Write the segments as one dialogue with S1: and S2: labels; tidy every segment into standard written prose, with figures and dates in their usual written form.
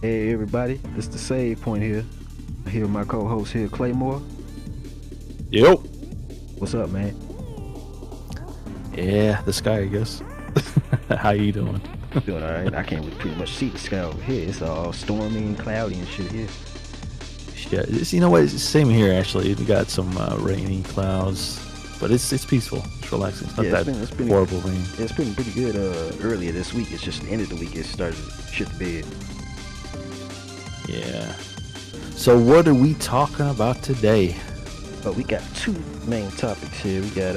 S1: Hey everybody, this is the Save Point here. I hear my co-host here, Claymore.
S2: Yo.
S1: What's up, man?
S2: Yeah, the sky, I guess. How you doing?
S1: Doing all right. I can't really pretty much see the sky over here. It's all stormy and cloudy and shit here.
S2: Yeah, you know what? It's the same here actually. We got some rainy clouds, but it's peaceful. It's relaxing. It's not
S1: it's been
S2: horrible rain.
S1: It's been pretty good earlier this week. It's just the end of the week it started to shit the bed.
S2: Yeah. So what are we talking about today?
S1: But we got two main topics here. We got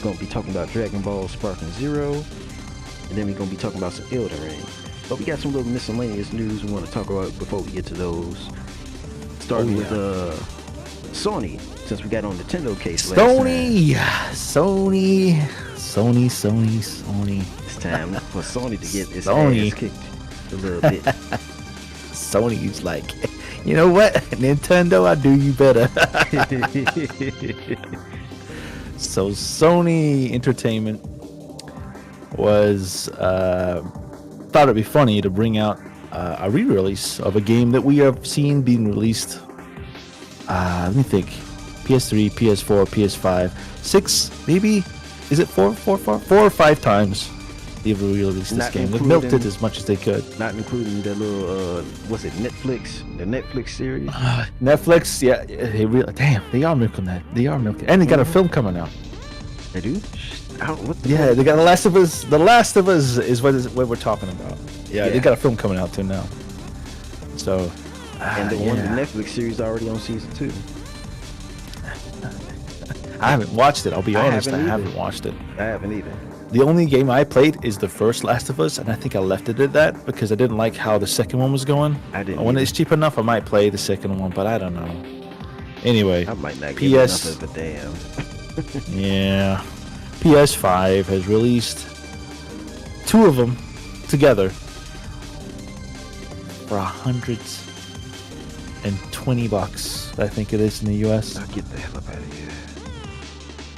S1: gonna be talking about Dragon Ball Sparking Zero, and then we're gonna be talking about some Elden Ring. But we got some little miscellaneous news we want to talk about before we get to those. Starting with Sony, since we got on Nintendo case last time.
S2: Sony.
S1: It's time for Sony to get its
S2: Sony.
S1: ass kicked a little bit.
S2: Sony's like, you know what? Nintendo, I do you better. So Sony Entertainment was thought it'd be funny to bring out a re-release of a game that we have seen being released. Let me think. PS3, PS4, PS5, 6, maybe. Is it four or five times they've re-released this game? They've milked it as much as they could.
S1: Not including the little what's it? Netflix, the Netflix series.
S2: Netflix, yeah. They are milking that. They are milking, and they got a film coming out.
S1: They do.
S2: They got The Last of Us. The Last of Us is what we're talking about. Yeah, they got a film coming out too now. So,
S1: and the Netflix series already on season 2.
S2: I haven't watched it. I'll be honest. I haven't watched it.
S1: I haven't either.
S2: The only game I played is the first Last of Us, and I think I left it at that because I didn't like how the second one was going.
S1: I didn't.
S2: When it's cheap enough, I might play the second one, but I don't know. Anyway,
S1: I might not give enough of a damn.
S2: Yeah. PS5 has released 2 of them together for $120, I think it is in the US.
S1: I'll get the hell up out of here.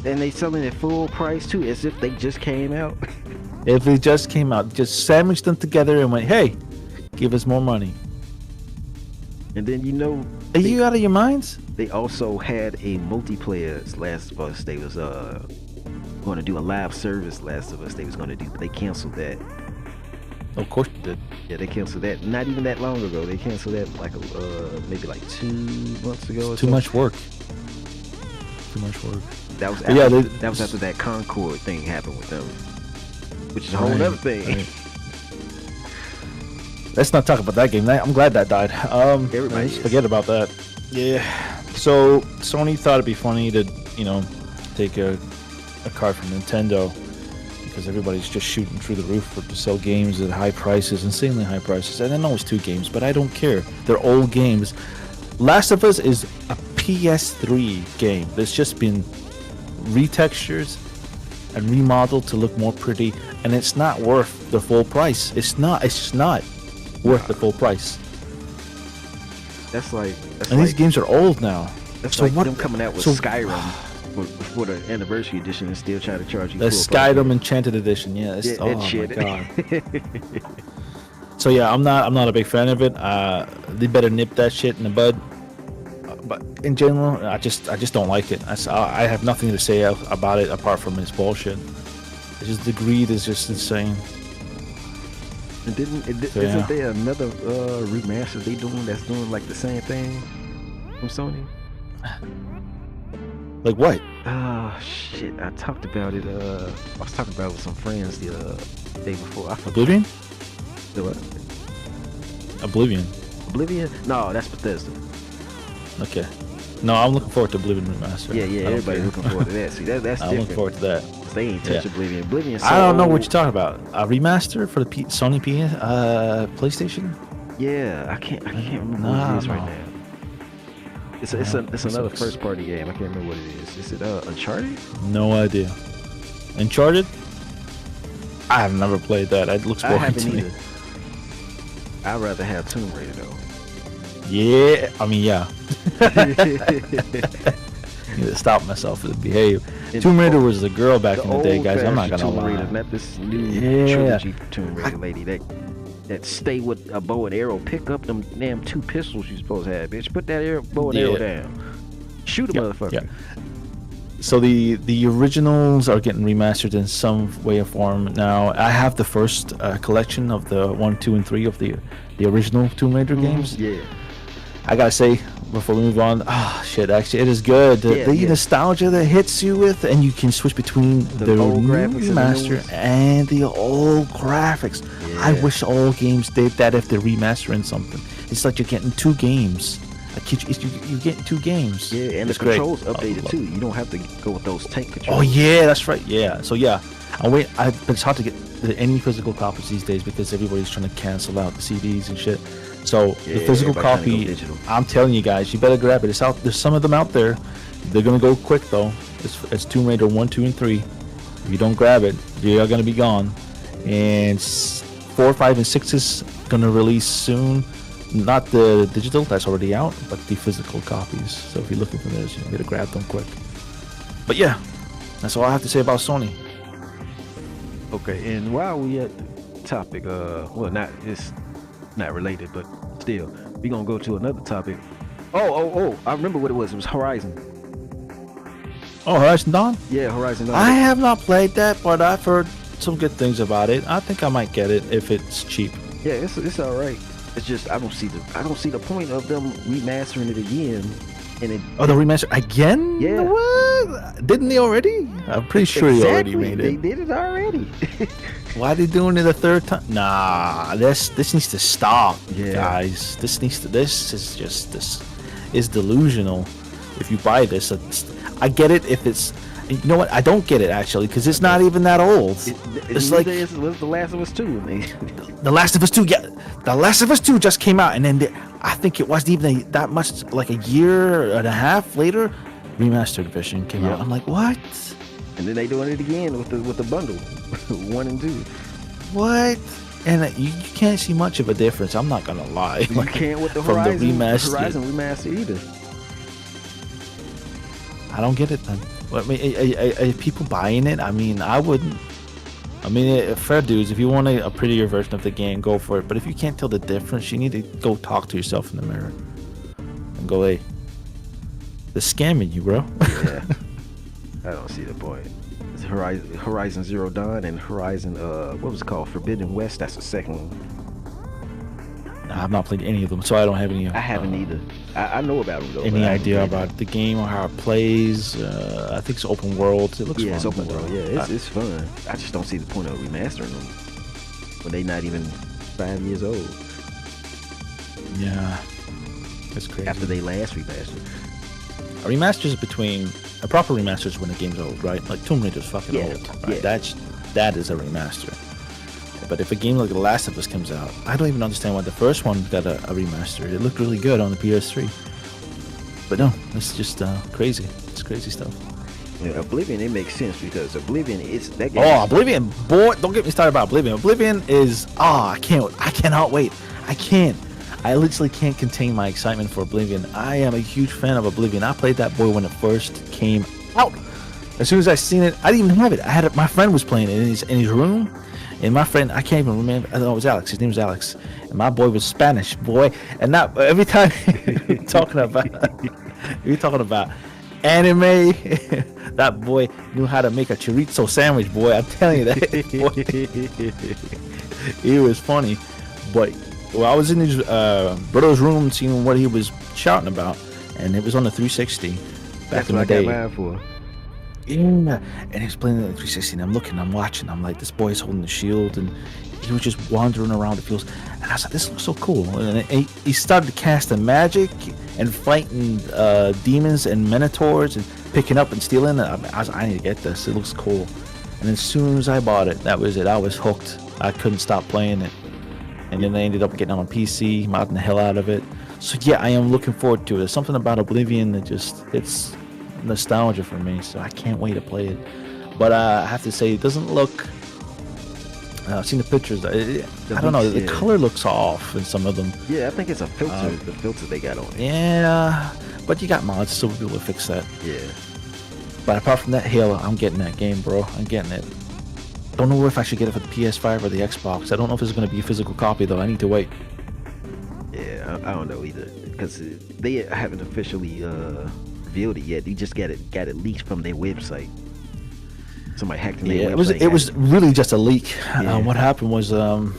S1: And they selling it full price too, as if they just came out.
S2: If they just came out, just sandwiched them together and went, hey, give us more money.
S1: And then
S2: are you out of your minds?
S1: They also had a multiplayer Last of Us. They was going to do a live service Last of Us. They was going to do, but they canceled that.
S2: Of course they did.
S1: Yeah, they canceled that. Not even that long ago. They canceled that like maybe like 2 months ago.
S2: Too much work. Too much work.
S1: That was after, that was after that Concord thing happened with them, which is a whole other thing. Right.
S2: Let's not talk about that game. I'm glad that died.
S1: Everybody
S2: forget about that. Yeah. So Sony thought it'd be funny to, take a card from Nintendo because everybody's just shooting through the roof to sell games at high prices, insanely high prices. And I know it's 2 games, but I don't care. They're old games. Last of Us is a PS3 game that's just been retextured and remodeled to look more pretty, and it's not worth the full price. It's just not worth the full price. These games are old now.
S1: That's like them coming out with Skyrim for the anniversary edition and still try to charge you.
S2: The Skyrim Enchanted Edition, yeah. Oh my god. So yeah, I'm not a big fan of it. They better nip that shit in the bud. But in general, I just don't like it. I have nothing to say about it apart from it's bullshit. It's just the greed is just insane.
S1: And isn't there another remaster they doing that's doing like the same thing from Sony?
S2: Like what?
S1: Oh shit! I talked about it. I was talking about it with some friends the day before.
S2: Oblivion?
S1: The what?
S2: Oblivion?
S1: No, that's Bethesda.
S2: Okay. No, I'm looking forward to Oblivion remaster.
S1: Yeah, everybody's looking forward to that. See, that's different.
S2: I'm looking forward to that.
S1: They ain't touch Oblivion. Oblivion's so
S2: I don't know
S1: old.
S2: what you're talking about. A remaster for the Sony PlayStation?
S1: Yeah, I can't remember what it is right now. It's another first party game. I can't remember what it is. Is it Uncharted?
S2: No idea. Uncharted? I have never played that. It looks boring to me.
S1: I'd rather have Tomb Raider though.
S2: Yeah, I mean, yeah. Need to stop myself and behave. Tomb Raider was the girl back in the day, guys. I'm not gonna lie.
S1: Not this new trilogy Tomb Raider lady. that stay with a bow and arrow. Pick up them damn 2 pistols you supposed to have, bitch. Put that bow and arrow down. Shoot a motherfucker.
S2: Yeah. So the originals are getting remastered in some way or form now. I have the first collection of the 1, 2, and 3 of the original Tomb Raider games.
S1: Yeah.
S2: I gotta say, before we move on, shit, actually, it is good. The nostalgia that hits you with, and you can switch between the
S1: old
S2: new
S1: graphics
S2: remaster and the old graphics.
S1: Yeah.
S2: I wish all games did that if they're remastering something. It's like you're getting 2 games. You're getting 2 games.
S1: Yeah, and
S2: it's
S1: the controls updated too. You don't have to go with those tank controls.
S2: Oh yeah, that's right. Yeah. So yeah, but it's hard to get any physical copies these days because everybody's trying to cancel out the CDs and shit. So the physical copy, I'm telling you guys, you better grab it. It's out. There's some of them out there. They're gonna go quick though. It's Tomb Raider 1, 2, and 3. If you don't grab it, you're gonna be gone. And 4, 5, and 6 is gonna release soon. Not the digital, that's already out, but the physical copies. So if you're looking for those, you better grab them quick. But yeah, that's all I have to say about Sony.
S1: Okay, and while we at the topic, well, it's not related, but still, we gonna go to another topic. Oh, I remember what it was. It was Horizon.
S2: Oh, Horizon Dawn?
S1: Yeah, Horizon Dawn.
S2: I have not played that, but I've heard some good things about it. I think I might get it if it's cheap.
S1: Yeah, it's all right. It's just I don't see the point of them remastering it again. And
S2: the remaster again?
S1: Yeah.
S2: What? Didn't they already? I'm pretty sure they already made it.
S1: They did it already.
S2: Why are they doing it a third time? Nah, this needs to stop, guys. This is delusional. If you buy this, I get it if it's. You know what? I don't get it actually because it's not even that old. It's like
S1: it was The Last of Us 2.
S2: The Last of Us 2. Yeah, The Last of Us 2 just came out, and then I think it wasn't even that much, like a year and a half later, remastered version came out. I'm like, what?
S1: And then they doing it again with the bundle, 1 and 2.
S2: What? And you can't see much of a difference. I'm not gonna lie.
S1: You can't with the Horizon remaster either.
S2: I don't get it then. I mean, are people buying it? I mean, I wouldn't. I mean, fair dues. If you want a prettier version of the game, go for it. But if you can't tell the difference, you need to go talk to yourself in the mirror and go, "Hey, they're scamming you, bro."
S1: Yeah, I don't see the point. It's Horizon Zero Dawn and Horizon what was it called? Forbidden West. That's the second one.
S2: I've not played any of them, so I don't have any.
S1: I haven't either. I know about them though.
S2: Any idea about the game or how it plays? I think it's open world. It looks fun.
S1: It's open world. Yeah, it's fun. I just don't see the point of remastering them when they're not even 5 years old.
S2: Yeah, it's crazy.
S1: After they last remastered.
S2: A remaster is between a proper remaster is when the game's old, right? Like Tomb Raider's fucking old. Right?
S1: Yeah.
S2: That is a remaster. But if a game like The Last of Us comes out, I don't even understand why the first one got a remaster. It looked really good on the PS3. But no, it's just crazy. It's crazy stuff.
S1: Yeah, Oblivion, it makes sense because Oblivion is that game.
S2: Oh, Oblivion, boy! Don't get me started about Oblivion. Oblivion is I cannot wait. I literally can't contain my excitement for Oblivion. I am a huge fan of Oblivion. I played that boy when it first came out. As soon as I seen it, I didn't even have it. I had it. My friend was playing it in his room. And my friend, I can't even remember. I know it was Alex. His name was Alex. And my boy was Spanish, boy. And not every time you're talking about anime, that boy knew how to make a chorizo sandwich, boy. I'm telling you that. It was funny. But I was in his brother's room seeing what he was shouting about, and it was on the 360 back in the day.
S1: That's what I got mine for.
S2: Yeah, and he was playing the 360, and I'm looking, I'm watching, I'm like, this boy's holding the shield, and he was just wandering around the fields, and I was like, this looks so cool. And he started casting magic and fighting demons and minotaurs and picking up and stealing. And I need to get this. It looks cool. And as soon as I bought it, that was it. I was hooked. I couldn't stop playing it. And then I ended up getting on PC, modding the hell out of it. So yeah, I am looking forward to it. There's something about Oblivion that it's nostalgia for me, so I can't wait to play it. But I have to say, it doesn't look. I've seen the pictures. I don't know. The color looks off in some of them.
S1: Yeah, I think it's a filter. The filter they got on it.
S2: Yeah, but you got mods, so we'll be able to fix that.
S1: Yeah.
S2: But apart from that, Halo, I'm getting that game, bro. I'm getting it. Don't know if I should get it for the PS5 or the Xbox. I don't know if it's going to be a physical copy though. I need to wait.
S1: Yeah, I don't know either, because they haven't officially revealed it yet. They just got it leaked from their website. Somebody hacked in their website.
S2: It was really just a leak.
S1: Yeah.
S2: What happened was, now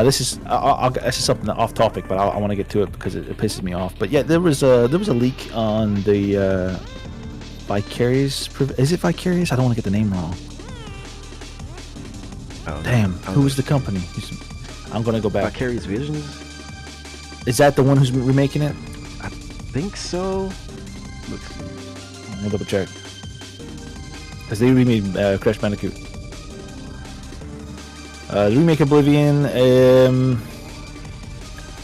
S2: this is this is something off topic, but I want to get to it because it pisses me off. But yeah, there was a leak on the Vicarious. Is it Vicarious? I don't want to get the name wrong. Damn, who was the company? I'm gonna go back.
S1: Vicarious Visions.
S2: Is that the one who's remaking it?
S1: I think so.
S2: Let me double check. Because they remade Crash Bandicoot. Remake Oblivion.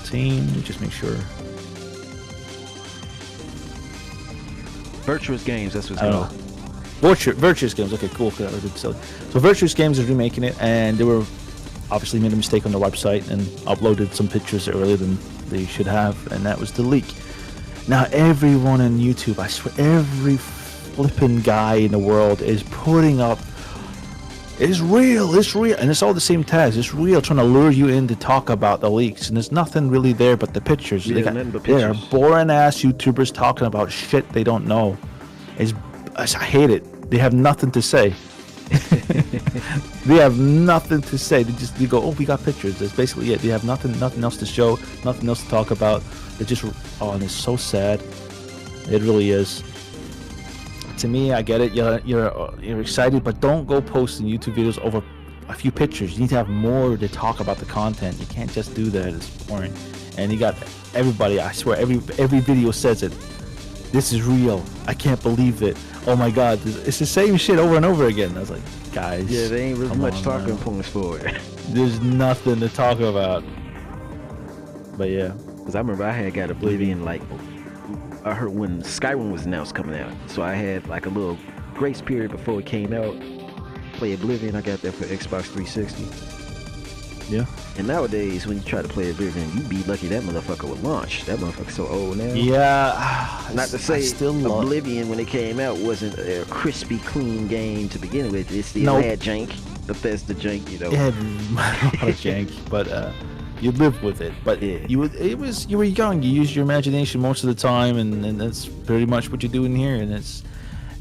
S2: Team. Let me just make sure.
S1: Virtuous Games. That's what's called.
S2: Virtuous Games. Okay, cool. So Virtuous Games is remaking it, and they were obviously made a mistake on their website and uploaded some pictures earlier than they should have, and that was the leak. Now everyone on YouTube, I swear, every flipping guy in the world is putting up, it's real, and it's all the same tags. It's real, trying to lure you in to talk about the leaks, and there's nothing really there but the pictures.
S1: Yeah,
S2: they are boring ass YouTubers talking about shit they don't know. I hate it. They have nothing to say. They have nothing to say. They go, oh, we got pictures. That's basically it. They have nothing else to show, nothing else to talk about. It just, and it's so sad. It really is. To me, I get it. You're excited, but don't go posting YouTube videos over a few pictures. You need to have more to talk about the content. You can't just do that. It's boring. And you got everybody. I swear, every video says it. This is real. I can't believe it. Oh my God, it's the same shit over and over again. I was like, guys.
S1: Yeah, there ain't really much talking points for it.
S2: There's nothing to talk about. But yeah.
S1: Because I remember I had got Oblivion, like, I heard when Skyrim was announced coming out. So I had like a little grace period before it came out. Play Oblivion, I got that for Xbox 360.
S2: Yeah.
S1: And nowadays, when you try to play Oblivion, you be lucky that motherfucker would launch. That motherfucker's so old now.
S2: Yeah.
S1: Not to say Oblivion, when it came out, wasn't a crispy, clean game to begin with. It still had jank. Bethesda jank, you know.
S2: It had a lot of jank, but you lived with it. But
S1: yeah.
S2: you were young. You used your imagination most of the time, and that's pretty much what you're doing here. And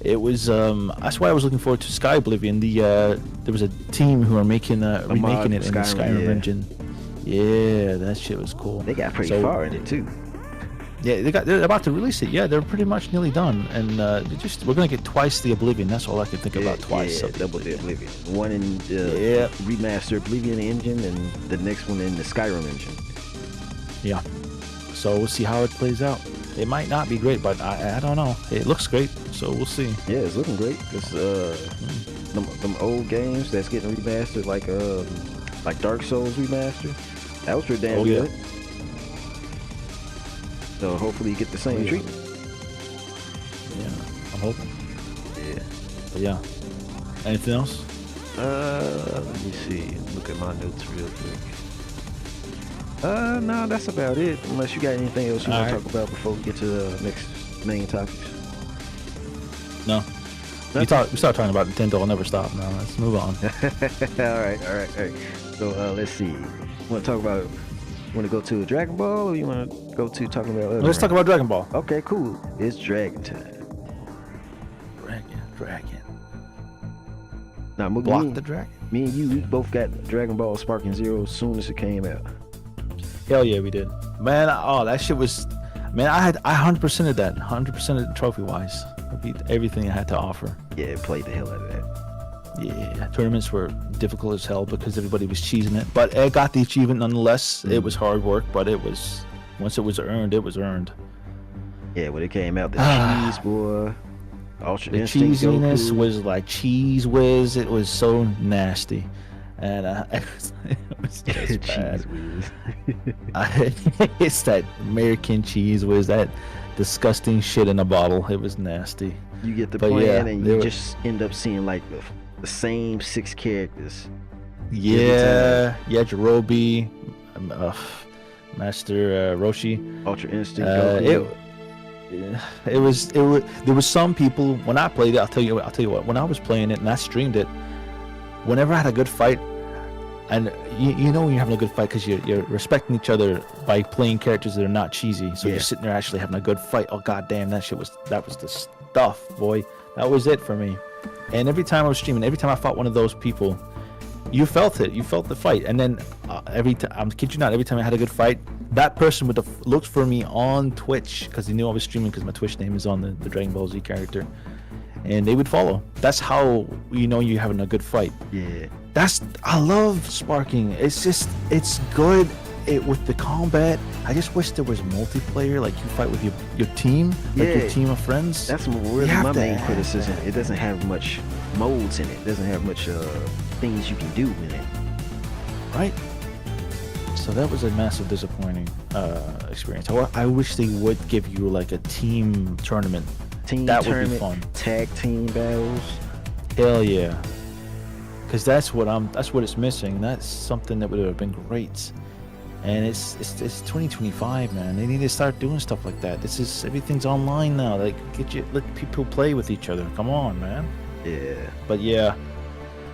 S2: it was that's why I was looking forward to Sky Oblivion. There was a team who are remaking remaking it in the Skyrim engine. Yeah, that shit was cool.
S1: They got pretty far in it too.
S2: Yeah, they're about to release it. Yeah, they're pretty much nearly done, and we're gonna get twice the Oblivion. That's all I can think about. Twice.
S1: Yeah, double the Oblivion. One in remastered Oblivion engine, and the next one in the Skyrim engine. Yeah.
S2: So we'll see how it plays out. It might not be great, but I don't know. It looks great, so we'll see.
S1: Yeah, it's looking great. Cause them old games that's getting remastered, like Dark Souls remastered, that was pretty damn good. So hopefully you get the same treatment.
S2: Yeah, I'm hoping.
S1: Yeah.
S2: But yeah. Anything else?
S1: Let me see. Look at my notes real quick. No, that's about it. Unless you got anything else you want to talk about before we get to the next main topics.
S2: No. We start talking about Nintendo. I'll never stop. Now let's move on.
S1: all right. So let's see. Want to talk about? Want to go to Dragon Ball, or you want to go to talking about?
S2: Let's talk about Dragon Ball.
S1: Okay, cool. It's Dragon time.
S2: Dragon.
S1: Now,
S2: block the dragon.
S1: Me and you, we both got Dragon Ball Sparking Zero as soon as it came out.
S2: Hell yeah, we did. Man, that shit was. Man, I 100%ed that. 100% trophy wise. I beat everything I had to offer.
S1: Yeah, played the hell out of that.
S2: Yeah, tournaments were difficult as hell because everybody was cheesing it. But I got the achievement nonetheless. It was hard work, but it was, once it was earned, it was earned.
S1: Yeah, when it came out, the cheese, boy. Ultra
S2: the
S1: Instinct
S2: cheesiness
S1: Goku.
S2: was like cheese whiz. It was so nasty. And it was just bad. It's that American cheese whiz, that disgusting shit in a bottle. It was nasty.
S1: You get the plan and you just end up seeing like the same 6 characters.
S2: Yeah, Yajirobe, Master Roshi,
S1: Ultra Instinct Goku.
S2: There was some people when I played it. I'll tell you what. When I was playing it and I streamed it, whenever I had a good fight, and you know when you're having a good fight because you're respecting each other by playing characters that are not cheesy. So you're sitting there actually having a good fight. Oh god damn, that was the stuff, boy. That was it for me. And every time I was streaming, every time I fought one of those people, you felt it. You felt the fight. And then every time, I'm kid you not, every time I had a good fight, that person would have looked for me on Twitch because they knew I was streaming because my Twitch name is on the Dragon Ball Z character. And they would follow. That's how you know you're having a good fight.
S1: Yeah.
S2: I love sparking. It's good with the combat. I just wish there was multiplayer, like you fight with your team, like your team of friends.
S1: That's really my main criticism. It doesn't have much modes in it. It doesn't have much things you can do in it.
S2: Right. So that was a massive disappointing experience. I wish they would give you like a team tournament. That would be fun.
S1: Tag team battles.
S2: Hell yeah. Because that's what it's missing. That's something that would have been great. And it's 2025, man. They need to start doing stuff like that. Everything's online now. Like let people play with each other. Come on, man.
S1: Yeah.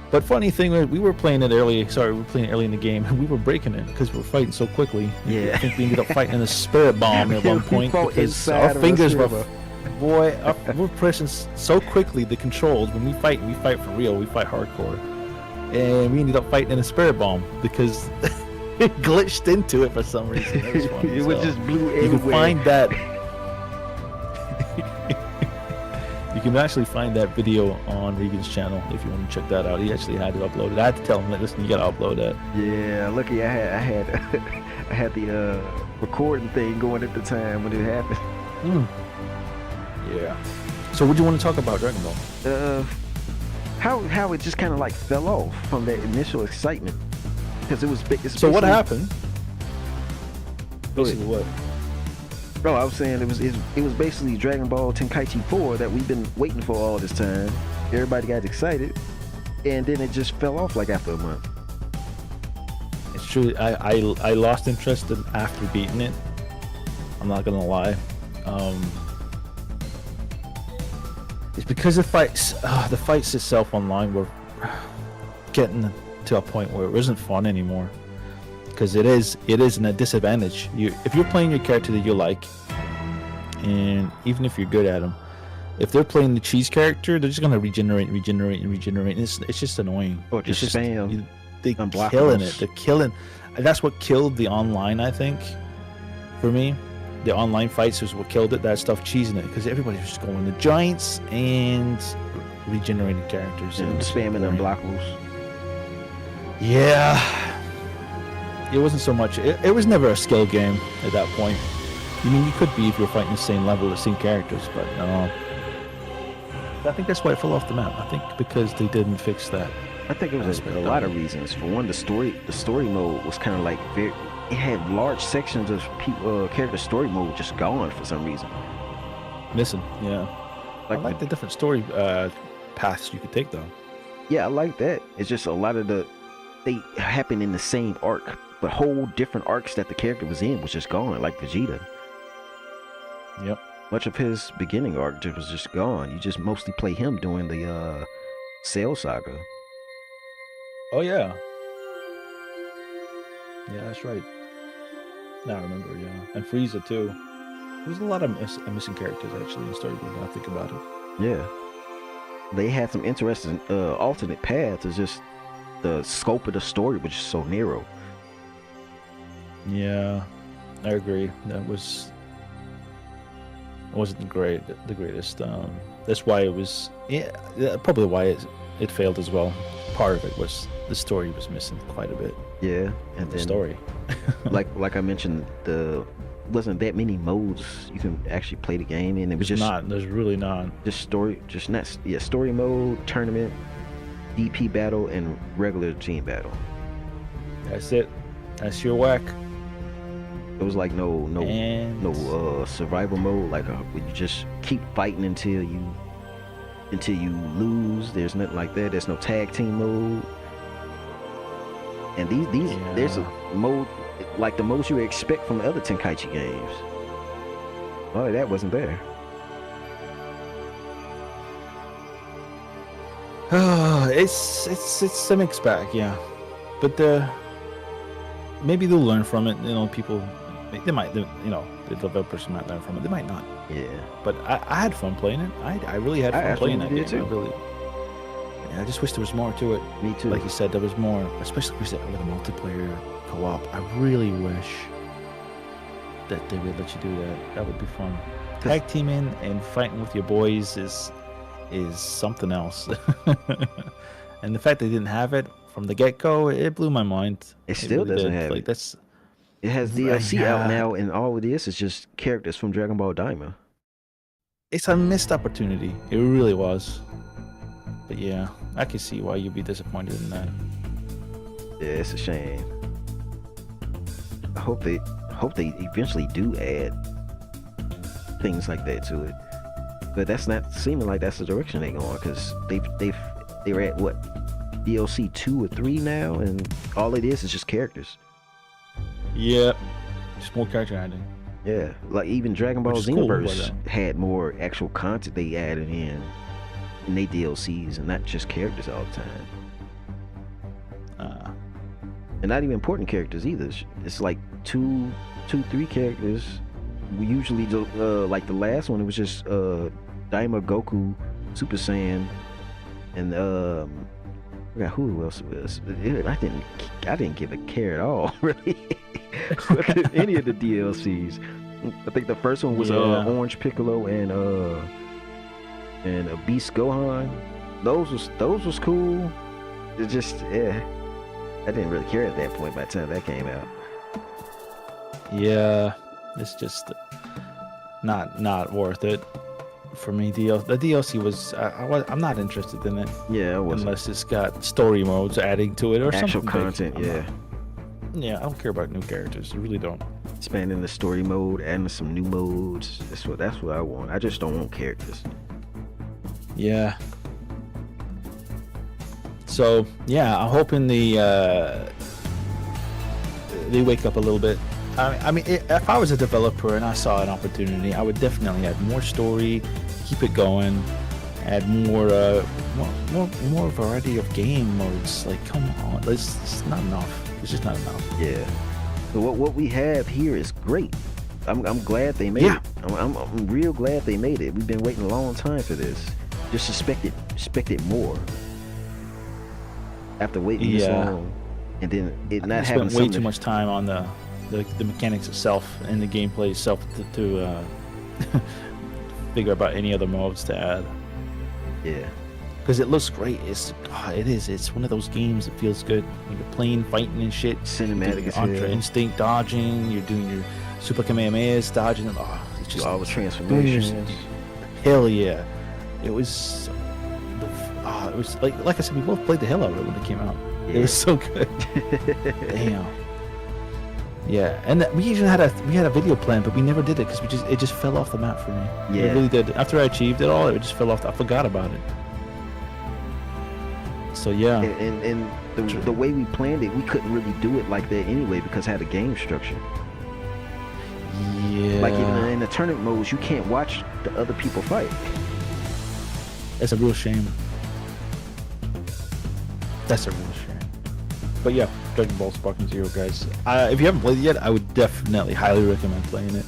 S2: But funny thing was, we were playing it early. Sorry, we were playing it early in the game, and we were breaking it because we were fighting so quickly.
S1: Yeah.
S2: I think we ended up fighting in a spirit bomb at one point because our fingers were. Boy, we're pressing so quickly the controls. When we fight for real. We fight hardcore. And we ended up fighting in a spirit bomb because it glitched into it for some reason. That was funny.
S1: It just blew everywhere.
S2: You can find that. You can actually find that video on Regan's channel if you want to check that out. He actually had it uploaded. I had to tell him, like, listen, you gotta upload that.
S1: Yeah, lucky I had I had the recording thing going at the time when it happened.
S2: Yeah. So what do you want to talk about Dragon Ball?
S1: How it just kind of like fell off from that initial excitement because it was big.
S2: So what happened? Basically what?
S1: Bro, I was saying it was basically Dragon Ball Tenkaichi 4 that we've been waiting for all this time. Everybody got excited, and then it just fell off like after a month.
S2: It's true. I lost interest after beating it. I'm not gonna lie. It's because the fights itself online were getting to a point where it isn't fun anymore. Because it is a disadvantage. If you're playing your character that you like, and even if you're good at them, if they're playing the cheese character, they're just gonna regenerate. It's just annoying.
S1: Or just spam.
S2: They're killing it. They're killing. That's what killed the online, I think. For me, the online fights was what killed it. That stuff cheesing it because everybody was just going to giants and regenerating characters
S1: and spamming unblockables.
S2: Yeah. It wasn't so much. It was never a skill game at that point. I mean, you could be if you're fighting the same level, the same characters, but no. I think that's why it fell off the map. I think because they didn't fix that.
S1: I think it was a lot of reasons. For one, the story mode was kind of like it had large sections of character story mode just gone for some reason.
S2: Missing, yeah. I like the different story paths you could take though.
S1: Yeah, I like that. It's just a lot of they happen in the same arc, but whole different arcs that the character was in was just gone, like Vegeta.
S2: Yep.
S1: Much of his beginning arc was just gone. You just mostly play him during the Cell Saga.
S2: Oh yeah. Yeah, that's right. Now I remember, yeah. And Frieza too. There's a lot of missing characters actually in story when I think about it.
S1: Yeah. They had some interesting alternate paths. It's just the scope of the story was just so narrow.
S2: Yeah, I agree. It wasn't the greatest. That's why it was. Yeah, probably why it failed as well. Part of it was the story was missing quite a bit.
S1: Yeah, and
S2: the story.
S1: like I mentioned, wasn't that many modes you can actually play the game in. It was
S2: There's really not.
S1: Just story, story mode, tournament, DP battle, and regular team battle.
S2: That's it. That's your whack.
S1: It was like no survival mode, like where you just keep fighting until you lose. There's nothing like that. There's no tag team mode. And there's a mode like the most you expect from the other Tenkaichi games. All of that wasn't there.
S2: It's a mixed bag, yeah. But maybe they'll learn from it. People, they might, the developers might learn from it. They might not.
S1: Yeah.
S2: But I had fun playing it. I really had fun playing that game.
S1: Too.
S2: I just wish there was more to it.
S1: Me too.
S2: Like you said, there was more, especially with the multiplayer co-op. I really wish that they would let you do that. That would be fun. Tag teaming and fighting with your boys is something else. And the fact they didn't have it from the get-go, it blew my mind.
S1: It still really doesn't have it. It has DLC out now, and all of this is just characters from Dragon Ball Daima.
S2: It's a missed opportunity. It really was. But yeah, I can see why you'd be disappointed in that.
S1: Yeah, it's a shame. I hope they eventually do add things like that to it. But that's not seeming like that's the direction they're going, because they were at what, DLC 2 or 3 now, and all it is just characters.
S2: Yeah, just more character adding.
S1: Yeah, like even Dragon Ball Xenoverse had more actual content they added in they DLCs, and not just characters all the time. And not even important characters either. It's like two, 3 characters. We usually do, like the last one, it was just Daima, Goku, Super Saiyan, and I forgot who else it was. I didn't give a care at all, really. Any of the DLCs. I think the first one was Orange Piccolo and a Beast Gohan. Those was cool. It just I didn't really care at that point by the time that came out.
S2: Yeah, it's just not worth it for me. The DLC was I'm not interested in it.
S1: Yeah,
S2: unless it's got story modes adding to it or
S1: actual
S2: something
S1: content.
S2: Yeah, I don't care about new characters. I really don't.
S1: Expanding the story mode, adding some new modes. That's what I want. I just don't want characters.
S2: Yeah. So yeah, I'm hoping they wake up a little bit. I mean, if I was a developer and I saw an opportunity, I would definitely add more story, keep it going, add more variety of game modes. Like, come on, it's not enough. It's just not enough.
S1: Yeah. So what we have here is great. I'm glad they made it. I'm real glad they made it. We've been waiting a long time for this. Just expected more. After waiting this long, and then it not having
S2: way too much time on the mechanics itself and the gameplay itself to figure about any other modes to add.
S1: Yeah,
S2: because it looks great. It's one of those games that feels good. You're playing, fighting and shit.
S1: Cinematic as hell.
S2: Ultra Instinct dodging. You're doing your Super Kamehamehas dodging. It's just
S1: all the transformations.
S2: Hell yeah! It was. It was like I said, we both played the hell out of it when it came out. Yeah. It was so good. Damn. Yeah, and we even had a video plan, but we never did it because it just fell off the map for me. Yeah, it really did. After I achieved it all, it just fell off. I forgot about it. So yeah.
S1: And the way we planned it, we couldn't really do it like that anyway because it had a game structure.
S2: Yeah.
S1: Like in the tournament modes, you can't watch the other people fight.
S2: It's a real shame. That's a real shame. But yeah, Dragon Ball Sparking Zero, guys. If you haven't played it yet, I would definitely highly recommend playing it.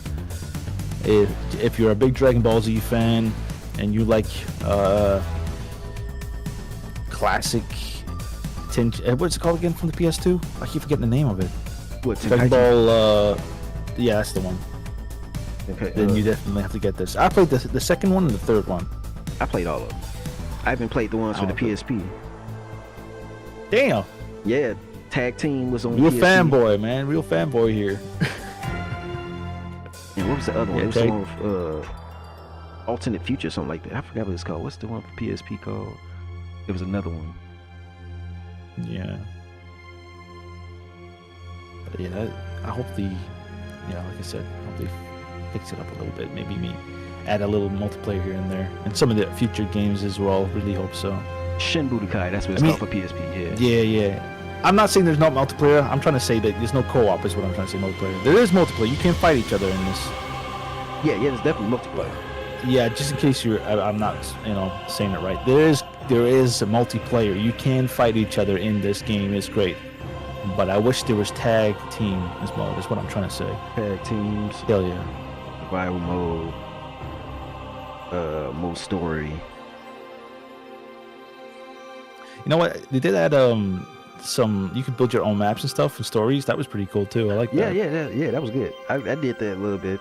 S2: If you're a big Dragon Ball Z fan and you like classic what's it called again from the PS2? I keep forgetting the name of it.
S1: What,
S2: Dragon Ball? Yeah, that's the one.
S1: Okay.
S2: Then you definitely have to get this. I played the second one and the third one.
S1: I played all of them. I haven't played the ones for the PSP.
S2: Damn.
S1: Yeah, Tag Team was on
S2: Real
S1: PSP.
S2: fanboy, man. Real fanboy here.
S1: And what was the other one? It was the one with Alternate Future, something like that. I forgot what it's called. What's the one for PSP called? It was another one.
S2: Yeah. But yeah, I hope like I said, I hope they fix it up a little bit. Maybe add a little multiplayer here and there. And some of the future games as well. Really hope so.
S1: Shin Budokai, that's what it's called for PSP,
S2: Yeah. I'm not saying there's no multiplayer. I'm trying to say that there's no co-op is what I'm trying to say, multiplayer. There is multiplayer. You can fight each other in this.
S1: Yeah, there's definitely multiplayer.
S2: Yeah, just in case I'm not, saying it right. There is a multiplayer. You can fight each other in this game. It's great, but I wish there was tag team as well. That's what I'm trying to say.
S1: Tag teams.
S2: Hell yeah.
S1: Survival mode. Mode story.
S2: You know what? They did add some. You could build your own maps and stuff and stories. That was pretty cool too. I like that.
S1: Yeah. That was good. I did that a little bit.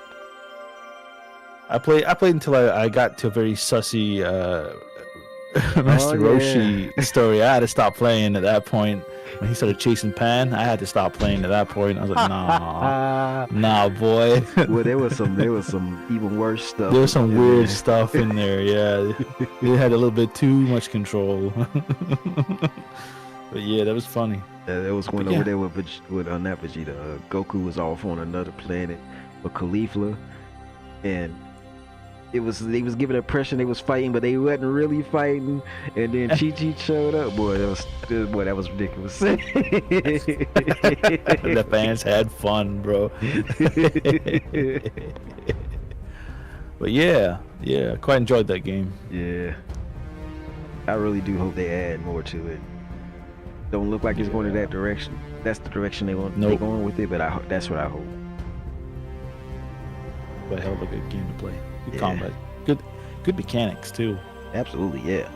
S2: I played until I got to a very sussy Master Roshi story. I had to stop playing at that point. When he started chasing Pan, I had to stop playing at that point. I was like, nah, boy.
S1: Well, there was some even worse stuff.
S2: There was some weird stuff in there. Yeah, they had a little bit too much control. But yeah, that was funny.
S1: Yeah, there was one over there with not Vegeta. Goku was off on another planet with Caulifla, and they was giving the impression they was fighting, but they wasn't really fighting. And then Chi-Chi showed up. Boy, that was ridiculous.
S2: The fans had fun, bro. But yeah, quite enjoyed that game.
S1: Yeah, I really do hope they add more to it. Don't look like it's going in that direction. That's the direction they want. They're going with it, but that's what I hope.
S2: But hell of a good game to play. Good combat. Good mechanics too.
S1: Absolutely, yeah.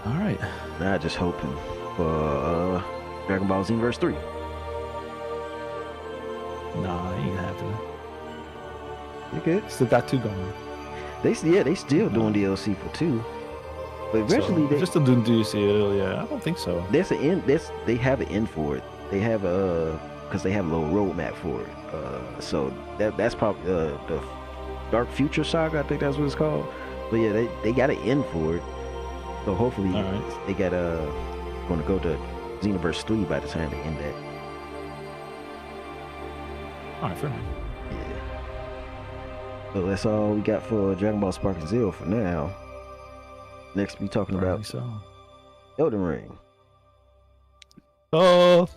S2: All right.
S1: Now just hoping for Dragon Ball Z Verse 3.
S2: Nah, ain't happening.
S1: You good?
S2: Still got 2 going.
S1: They still doing DLC for 2. But eventually
S2: they're still doing DLC. Yeah, I don't think so.
S1: There's an end. They have an end for it. They have because they have a little roadmap for it. So that's probably the Dark Future Saga. I think that's what it's called. But yeah, they got an end for it. So hopefully they got going to go to Xenoverse 3 by the time they end that.
S2: All right, fair enough.
S1: Yeah. So that's all we got for Dragon Ball Sparking Zero for now. Next, we talking about Elden Ring.
S2: Now,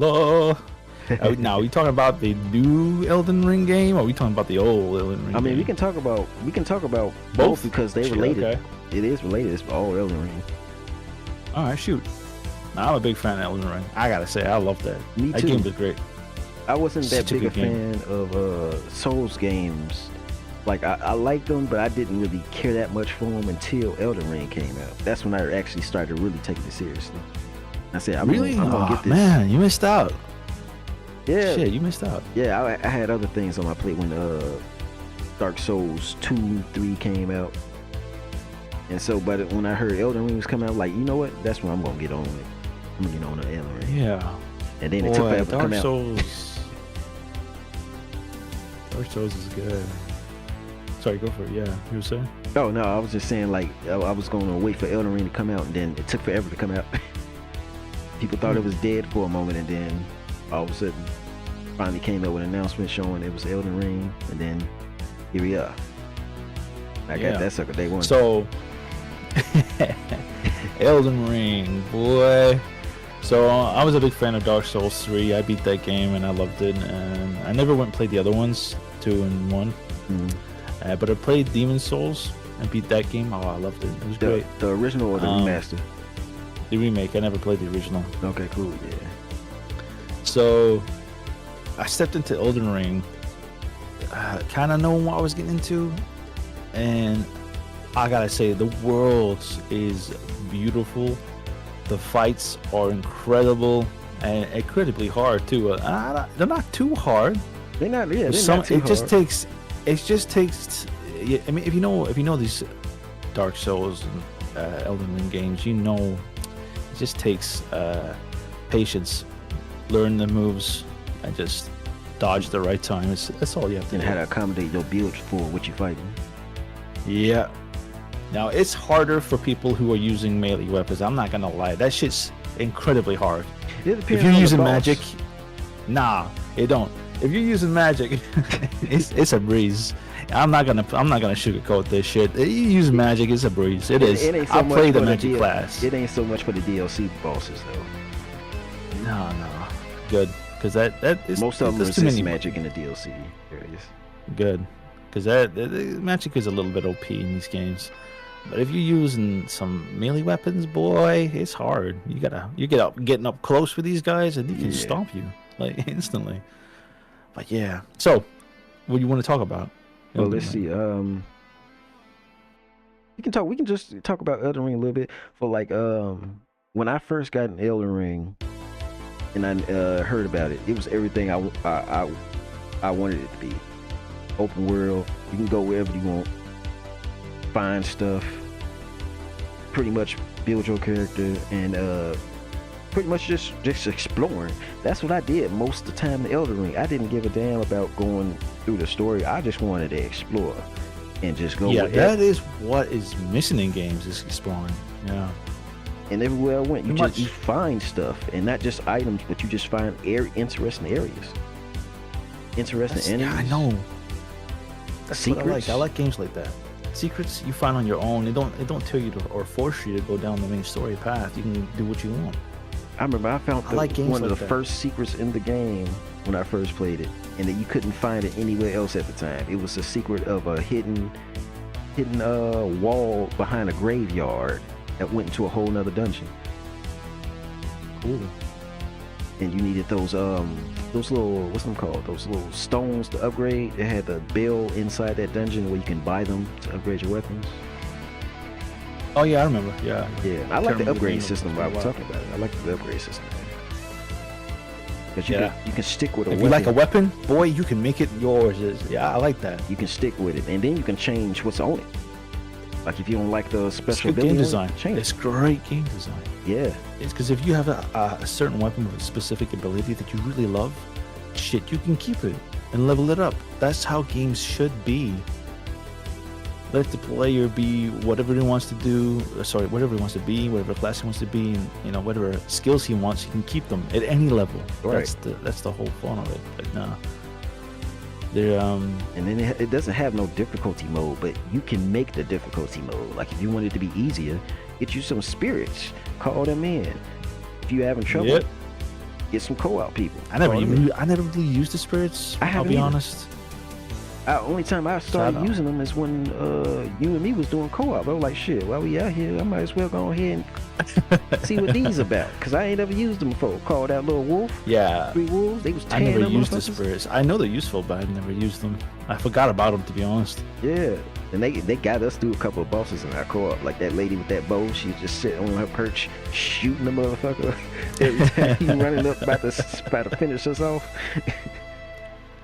S2: are we talking about the new Elden Ring game, or are we talking about the old Elden Ring?
S1: I mean,
S2: game?
S1: we can talk about both because they're related.
S2: Okay.
S1: It is related. It's all Elden Ring.
S2: All right, shoot. Now, I'm a big fan of Elden Ring. I gotta say, I love that.
S1: Me too.
S2: That game was great.
S1: I wasn't that big a fan of Souls games. Like I liked them, but I didn't really care that much for them until Elden Ring came out. That's when I actually started really taking it seriously. I said, I'm gonna get this.
S2: Man, you missed out.
S1: Yeah.
S2: Shit, you missed out.
S1: Yeah, I had other things on my plate when Dark Souls 2, 3 came out. And so, but when I heard Elden Ring was coming out, I'm like, you know what? That's when I'm gonna get on it. I'm gonna get on the Elden Ring.
S2: Yeah.
S1: And then it took forever to come out.
S2: Dark Souls is good. Sorry, go for it. Yeah, you were saying?
S1: Oh no, I was just saying like I was going to wait for Elden Ring to come out, and then it took forever to come out. People thought it was dead for a moment, and then all of a sudden, finally came out with an announcement showing it was Elden Ring, and then here we are. I got that sucker day one.
S2: So, Elden Ring, boy. So I was a big fan of Dark Souls 3. I beat that game and I loved it, and I never went and played the other ones, 2 and 1. But I played Demon's Souls and beat that game. Oh, I loved it. It was great.
S1: The original or the remaster?
S2: The remake. I never played the original.
S1: Okay, cool. Yeah.
S2: So I stepped into Elden Ring, kind of knowing what I was getting into, and I gotta say the world is beautiful. The fights are incredible and incredibly hard too. They're not too hard.
S1: They're not. Yeah, they're not too hard.
S2: It just takes. I mean, if you know these Dark Souls and Elden Ring games, you know, it just takes patience. Learn the moves and just dodge the right time. That's all you have to do.
S1: And how to accommodate your build for what you're fighting.
S2: Yeah. Now it's harder for people who are using melee weapons. I'm not gonna lie, that shit's incredibly hard. If you're using magic, nah, it don't. If you're using magic, it's a breeze. I'm not gonna sugarcoat this shit. You use magic, it's a breeze. It is. I play the magic class.
S1: It ain't so much for the DLC bosses though.
S2: No, good, because that is
S1: most of them resist magic in the DLC areas.
S2: Good. because the magic is a little bit OP in these games. But if you're using some melee weapons, boy, it's hard. You getting up close with these guys, and they can stomp you like instantly. But yeah. So, what do you want to talk about?
S1: Well, let's see. We can just talk about Elden Ring a little bit. For like, when I first got in Elden Ring, and I heard about it, it was everything I wanted it to be. Open world. You can go wherever you want. Find stuff. Pretty much build your character and pretty much just exploring. That's what I did most of the time in Elden Ring. I didn't give a damn about going through the story. I just wanted to explore and just go.
S2: Yeah, that is what is missing in games, is exploring. Yeah.
S1: And everywhere I went, you find stuff, and not just items, but you just find interesting areas. Interesting enemies.
S2: Yeah, I know. That's
S1: secrets.
S2: What I like games like that. Secrets you find on your own. It don't tell you to, or force you to go down the main story path. You can do what you want.
S1: I remember I found one of the first secrets in the game when I first played it, and that you couldn't find it anywhere else at the time. It was a secret of a hidden wall behind a graveyard that went into a whole nother dungeon.
S2: Cool.
S1: And you needed those little, what's them called? Those little stones to upgrade. It had the bell inside that dungeon where you can buy them to upgrade your weapons.
S2: Oh yeah, I remember. Yeah.
S1: Yeah, I like the upgrade system. I was talking about it. I like the upgrade system. Because you can stick with a weapon.
S2: If you like a weapon, boy, you can make it yours. Yeah, I like that.
S1: You can stick with it, and then you can change what's on it. Like if you don't like the special
S2: ability, game design, change. It's great game design.
S1: Yeah,
S2: it's because if you have a certain weapon with a specific ability that you really love, shit, you can keep it and level it up. That's how games should be. Let the player be whatever he wants to do. Whatever he wants to be, whatever class he wants to be, and whatever skills he wants, he can keep them at any level. Right. That's the whole fun of it. But no.
S1: And then it doesn't have no difficulty mode, but you can make the difficulty mode. Like if you want it to be easier, get you some spirits, call them in. If you're having trouble, get some co-op people.
S2: I never really used the spirits. I'll be honest.
S1: Only time I started using them is when you and me was doing co-op. I was like, shit, while we out here, I might as well go ahead and see what these about. Because I ain't ever used them before. Called that little wolf.
S2: Yeah.
S1: 3 wolves. They was
S2: I never used the spirits. I know they're useful, but I never used them. I forgot about them, to be honest.
S1: Yeah. And they got us through a couple of bosses in our co-op. Like that lady with that bow, she was just sitting on her perch, shooting the motherfucker every time he running up about to finish us off.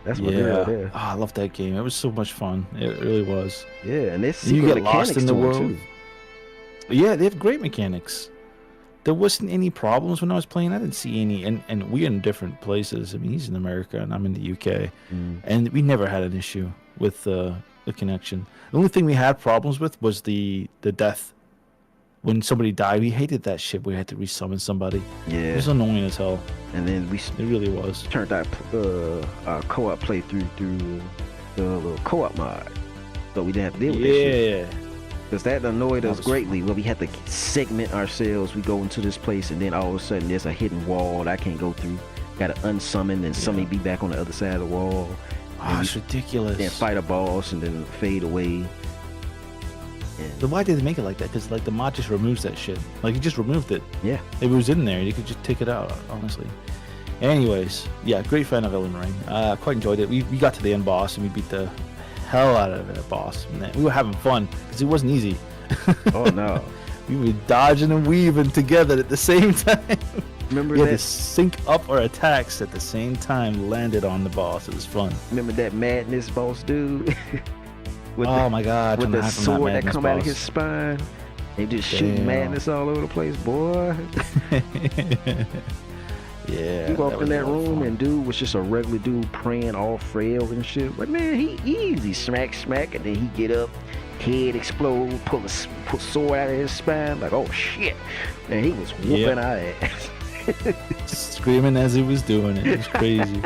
S1: That's what they're there.
S2: Oh, I love that game. It was so much fun. It really was.
S1: Yeah, and
S2: you get lost in the world. Too. Yeah, they have great mechanics. There wasn't any problems when I was playing. I didn't see any, and we're in different places. I mean, he's in America and I'm in the UK, and we never had an issue with the connection. The only thing we had problems with was the death. When somebody died, we hated that shit. We had to resummon somebody.
S1: Yeah,
S2: it was annoying as hell.
S1: And then
S2: it really was.
S1: Turned out our co-op playthrough through the little co-op mod, so we didn't have to deal with that shit. Yeah, because that annoyed us greatly. Well, we had to segment ourselves. We go into this place, and then all of a sudden there's a hidden wall that I can't go through. Got to unsummon, and somebody be back on the other side of the wall.
S2: Oh, it's ridiculous.
S1: Then fight a boss, and then fade away.
S2: Then why did they make it like that? Because like the mod just removes that shit. Like he just removed it.
S1: Yeah.
S2: If it was in there, you could just take it out. Honestly. Anyways, yeah, great fan of Elden Ring. Quite enjoyed it. We got to the end boss and we beat the hell out of that boss. And we were having fun because it wasn't easy.
S1: Oh no.
S2: We were dodging and weaving together at the same time.
S1: Remember
S2: we had to sync up our attacks at the same time. Landed on the boss. It was fun.
S1: Remember that madness boss dude?
S2: My god,
S1: with the sword that come out of his spine, they just shoot madness all over the place, boy.
S2: Yeah,
S1: you walked in that room and dude was just a regular dude praying all frail and shit. But man, he easy smack, and then he get up, head explode, pull sword out of his spine, like oh shit, and he was whooping our ass,
S2: screaming as he was doing it. It was crazy.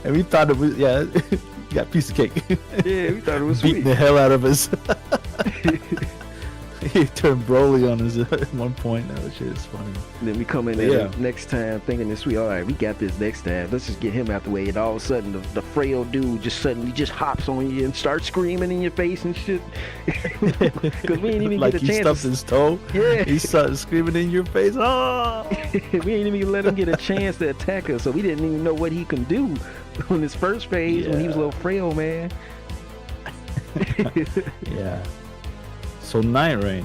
S2: And we thought it was, got a piece of cake.
S1: Yeah, we thought it was
S2: beating
S1: sweet.
S2: The hell out of us. He turned Broly on us at one point. That shit is funny.
S1: Then we come in there next time thinking this sweet. All right, we got this next time. Let's just get him out the way. And all of a sudden, the frail dude just suddenly just hops on you and starts screaming in your face and shit. Because we ain't even
S2: like
S1: get a
S2: he
S1: chance.
S2: Stubbed his toe.
S1: Yeah.
S2: He started screaming in your face. Oh!
S1: We ain't even let him get a chance to attack us, so we didn't even know what he can do on his first phase when he was a little frail, man.
S2: Yeah. So Nightreign.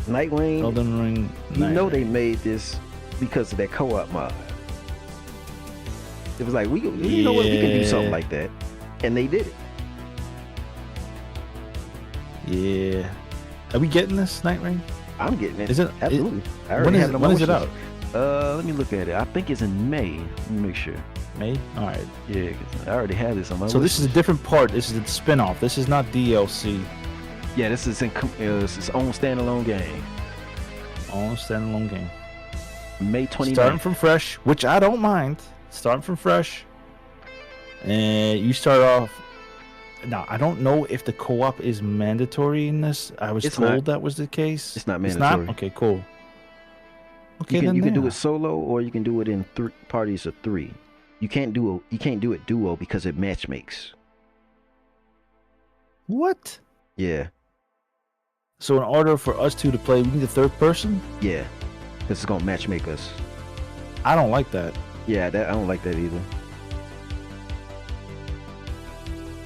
S2: Elden Ring.
S1: You know they made this because of that co-op mod. It was like you know what, we can do something like that, and they did it.
S2: Yeah. Are we getting this Nightreign?
S1: I'm getting it.
S2: Is it
S1: absolutely?
S2: When is it out?
S1: Let me look at it. I think it's in May. Let me make sure.
S2: May? All right.
S1: Yeah, 'cause I already have this on my.
S2: So this is a different part. This is a spin-off. This is not DLC.
S1: Yeah, this is it's its own standalone game.
S2: Own standalone game.
S1: May 29th.
S2: Starting from fresh, which I don't mind. Starting from fresh. And you start off. Now, I don't know if the co-op is mandatory in this. I was told that was the case.
S1: It's not mandatory.
S2: It's not? Okay, cool. Okay,
S1: you can do it solo, or you can do it in parties of 3. You can't do it duo because it matchmakes.
S2: What?
S1: Yeah.
S2: So in order for us two to play, we need a third person?
S1: Yeah. This is gonna matchmake us.
S2: I don't like that.
S1: Yeah, I don't like that either.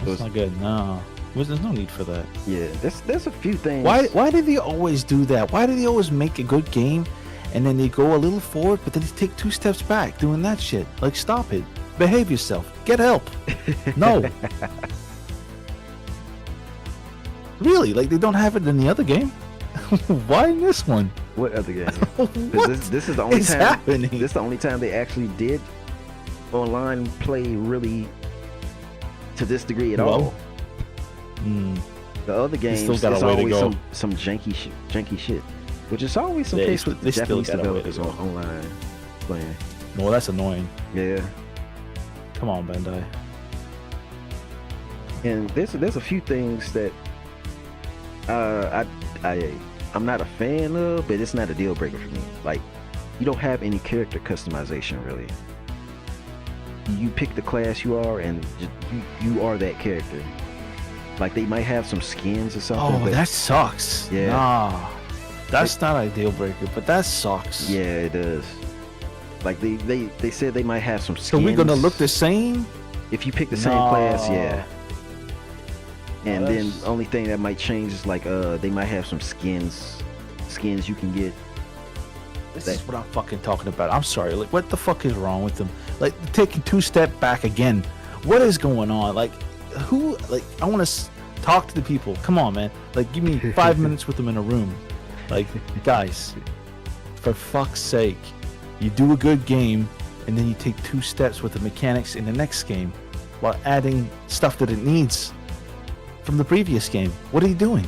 S2: That's not good. No. There's no need for that.
S1: Yeah, there's a few things.
S2: Why do they always do that? Why do they always make a good game and then they go a little forward, but then they take 2 steps back doing that shit? Like, stop it. Behave yourself. Get help. No. Really? Like, they don't have it in the other game? Why in this one?
S1: What other game?
S2: What
S1: this is the only
S2: is
S1: time.
S2: happening?
S1: This is the only time they actually did online play really to this degree at all. The other games,
S2: still got
S1: it's
S2: a way to
S1: always
S2: go.
S1: some janky shit, which is always some case with the Japanese developers on online playing.
S2: Well, that's annoying.
S1: Yeah.
S2: Come on, Bandai.
S1: And there's a few things that I'm not a fan of, but it's not a deal breaker for me. Like, you don't have any character customization really. You pick the class you are, and you are that character. Like, they might have some skins or something.
S2: Oh, but that sucks.
S1: Yeah.
S2: Nah, that's not a deal breaker, but that sucks.
S1: Yeah, it does. Like, they said they might have some skins.
S2: So we're gonna look the same?
S1: If you pick the same class, yeah. And
S2: Oh,
S1: then the only thing that might change is like they might have some skins you can get.
S2: This is what I'm fucking talking about. I'm sorry. Like, what the fuck is wrong with them? Like, taking 2 steps back again. What is going on? Like, who? Like, I want to talk to the people. Come on, man. Like, give me 5 minutes with them in a room. Like, guys, for fuck's sake, you do a good game, and then you take 2 steps with the mechanics in the next game, while adding stuff that it needs from the previous game. What are you doing?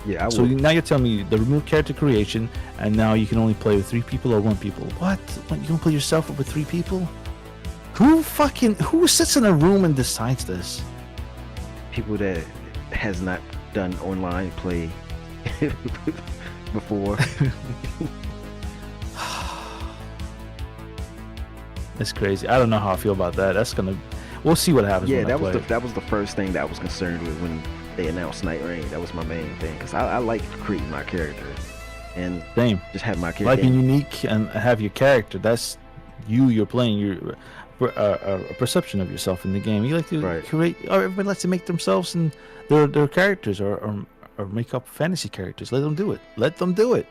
S1: Yeah,
S2: So now you're telling me the remove character creation, and now you can only play with 3 people or 1 people. What? You can play yourself up with 3 people? Who sits in a room and decides this?
S1: people that has not done online play before.
S2: It's crazy. I don't know how I feel about that. We'll see what happens.
S1: Yeah,
S2: when
S1: that was the first thing that I was concerned with when they announced Nightreign. That was my main thing, because I like creating my character and
S2: just
S1: have my character.
S2: Like being unique and have your character. That's you're playing your a perception of yourself in the game. You like to create. Or everybody likes to make themselves and their characters or make up fantasy characters. Let them do it.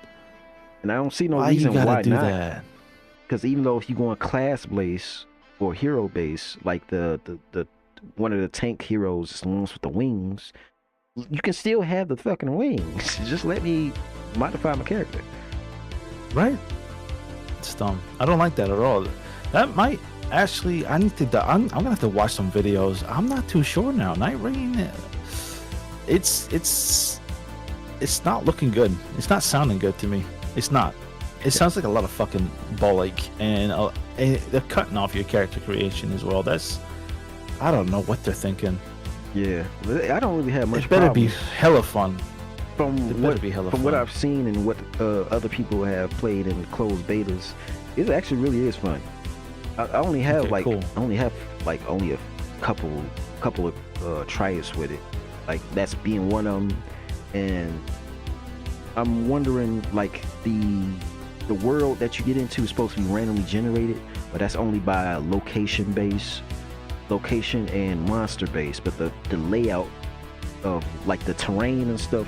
S1: And I don't see no
S2: why
S1: reason
S2: you gotta
S1: why
S2: do
S1: not.
S2: that.
S1: Because even though if you go on class base or hero base, like the one of the tank heroes, the ones with the wings, you can still have the fucking wings. Just let me modify my character.
S2: Right? It's dumb. I don't like that at all. That might actually. I'm gonna have to watch some videos. I'm not too sure now. Nightreign. It's not looking good. It's not sounding good to me. It's not. It sounds like a lot of fucking bollock, and they're cutting off your character creation as well. I don't know what they're thinking.
S1: Yeah, I don't really have much.
S2: It better be hella fun.
S1: from what I've seen and what other people have played in closed betas, it actually really is fun. I only have only a couple of tries with it, like that's being one of them. And I'm wondering, like, the world that you get into is supposed to be randomly generated, but that's only by location and monster base. But the layout of like the terrain and stuff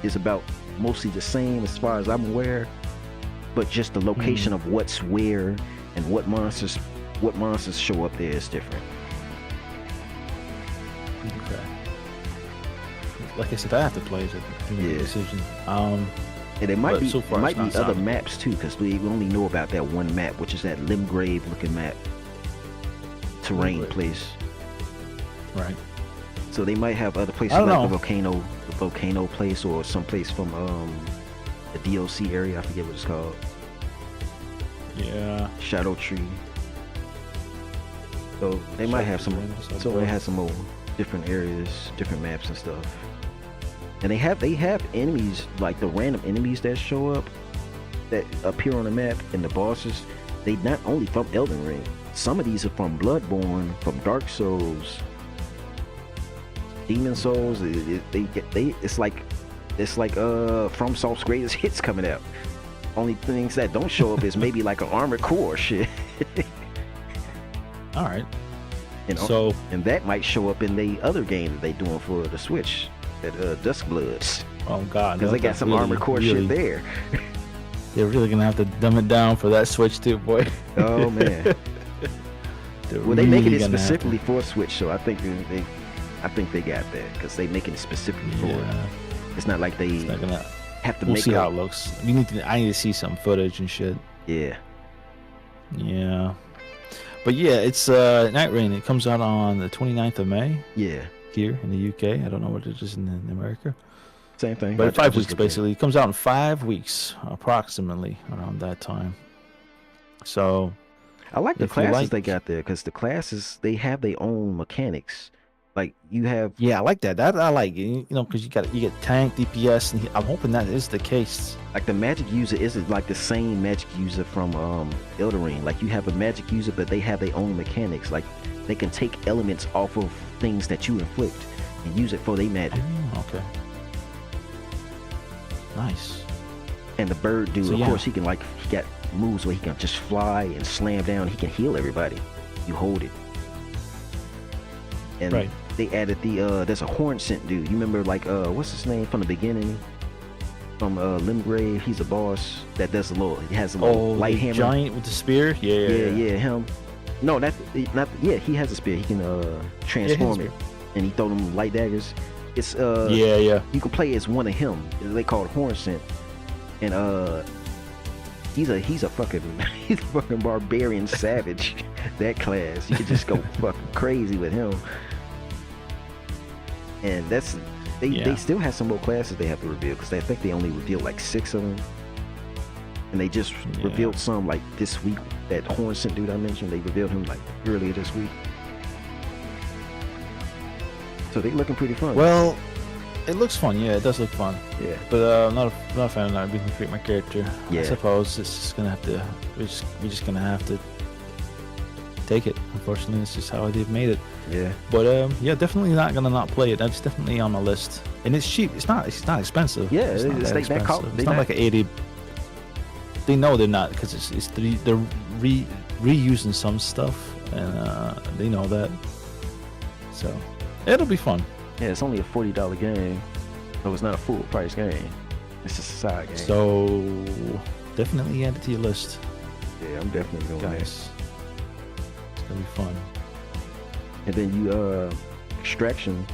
S1: is about mostly the same as far as I'm aware, but just the location of what's where and what monsters show up there is different.
S2: Okay. Like I said, I have to play it to make a decision. And
S1: it might be other maps too, because we only know about that one map, which is that Limgrave looking map terrain place.
S2: Right.
S1: So they might have other places like the volcano place, or some place from the DLC area. I forget what it's called.
S2: Yeah.
S1: Shadow Tree. So they might have some. So they have some more different areas, different maps and stuff. And they have enemies, like the random enemies that show up, that appear on the map, and the bosses. They not only from Elden Ring. Some of these are from Bloodborne, from Dark Souls, Demon Souls. It's like FromSoft's greatest hits coming out. Only things that don't show up is maybe like an Armored Core shit.
S2: All right.
S1: And that might show up in the other game that they doing for the Switch, that Duskbloods.
S2: Oh God,
S1: because they got some Armored Core shit there.
S2: They're really gonna have to dumb it down for that Switch too, boy.
S1: Oh man. Well, they making it specifically for Switch, so I think they got that, because they making it specifically for it. It's not like they have to
S2: we'll see how it looks. I need to see some footage and shit.
S1: Yeah.
S2: Yeah. But yeah, it's Nightreign. It comes out on the 29th of May.
S1: Yeah.
S2: Here in the UK. I don't know what it is in America.
S1: Same thing.
S2: But 5 weeks basically. It comes out in 5 weeks, approximately around that time. So
S1: I like the classes they got there, because the classes, they have their own mechanics. Like you have.
S2: Yeah, I like that. That I like. You know, because you get tank, DPS, and I'm hoping that is the case.
S1: Like the magic user isn't like the same magic user from Elden Ring. Like you have a magic user, but they have their own mechanics. Like they can take elements off of things that you inflict and use it for their magic.
S2: Okay. Nice.
S1: And the bird dude, of course, he got moves where he can just fly and slam down. He can heal everybody. You hold it. And they added there's a horn scent dude. You remember, like, what's his name from the beginning? From Limgrave. He's a boss that does he has a little light hammer.
S2: Giant with the spear? Yeah,
S1: him. No, not he has a spear. He can transform it. And he throw them light daggers. It's you can play as one of him. They call it horn scent. And he's a fucking barbarian savage. That class, you could just go fucking crazy with him. And they still have some more classes they have to reveal, because I think they only revealed like 6 of them, and they just revealed some like this week. That horn scent dude I mentioned, they revealed him like earlier this week. So they looking pretty fun.
S2: Well, it looks fun. Yeah, it does look fun.
S1: Yeah.
S2: But I'm not a fan of that. We can create my character.
S1: Yeah.
S2: I suppose it's just gonna have to. We're just gonna have to take it. Unfortunately, it's just how they've made it.
S1: Yeah.
S2: But definitely not gonna not play it. That's definitely on my list. And it's cheap. It's not expensive.
S1: Yeah,
S2: it's not
S1: expensive.
S2: It's not like an 80. They know they're not, because they're reusing some stuff, and they know that. So it'll be fun.
S1: Yeah, it's only a $40 game, so it's not a full price game. It's just a side game.
S2: So definitely add it to your list.
S1: Yeah, I'm definitely going there.
S2: It's gonna be fun.
S1: And then you extraction.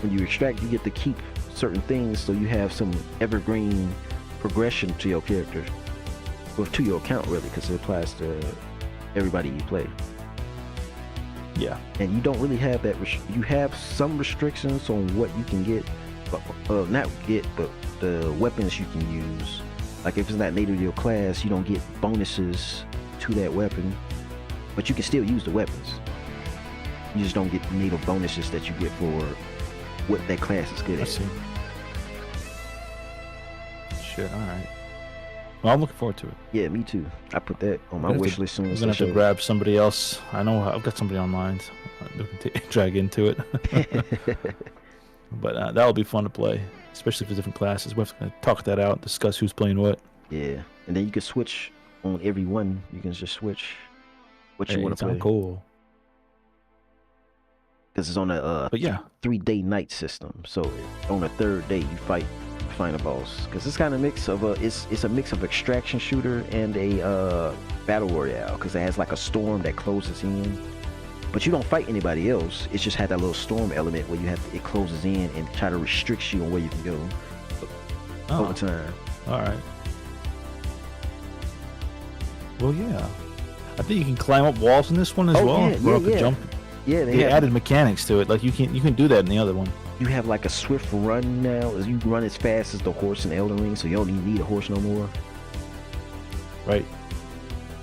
S1: When you extract, you get to keep certain things, so you have some evergreen progression to your character, or to your account really, because it applies to everybody you play.
S2: Yeah.
S1: And you don't really have that. You have some restrictions on what you can get, but not get, but the weapons you can use. Like if it's not native to your class, you don't get bonuses to that weapon, but you can still use the weapons. You just don't get native bonuses that you get for what that class is good at.
S2: shit. All right. Well, I'm looking forward to it.
S1: Yeah, me too. I put that on my wish list soon
S2: I'm
S1: as
S2: gonna
S1: that
S2: have to
S1: show.
S2: grab somebody else. I know I've got somebody on mine. So I can drag into it. But that'll be fun to play, especially for different classes. We're going to talk that out, discuss who's playing what.
S1: Yeah, and then you can switch on every one. You can just switch what you want to play.
S2: Cool.
S1: Because it's on a
S2: but yeah,
S1: 3-day night system. So on the third day, you fight the final boss. Because it's kind of mix of it's a mix of extraction shooter and a battle royale. Because it has like a storm that closes in. But you don't fight anybody else. It's just had that little storm element where it closes in and try to restrict you on where you can go over time.
S2: All right. Well, yeah. I think you can climb up walls in this one as well.
S1: Yeah.
S2: Jump.
S1: Yeah,
S2: they added mechanics to it. Like you can do that in the other one.
S1: You have like a swift run now. You run as fast as the horse in Elden Ring, so you don't even need a horse no more.
S2: Right.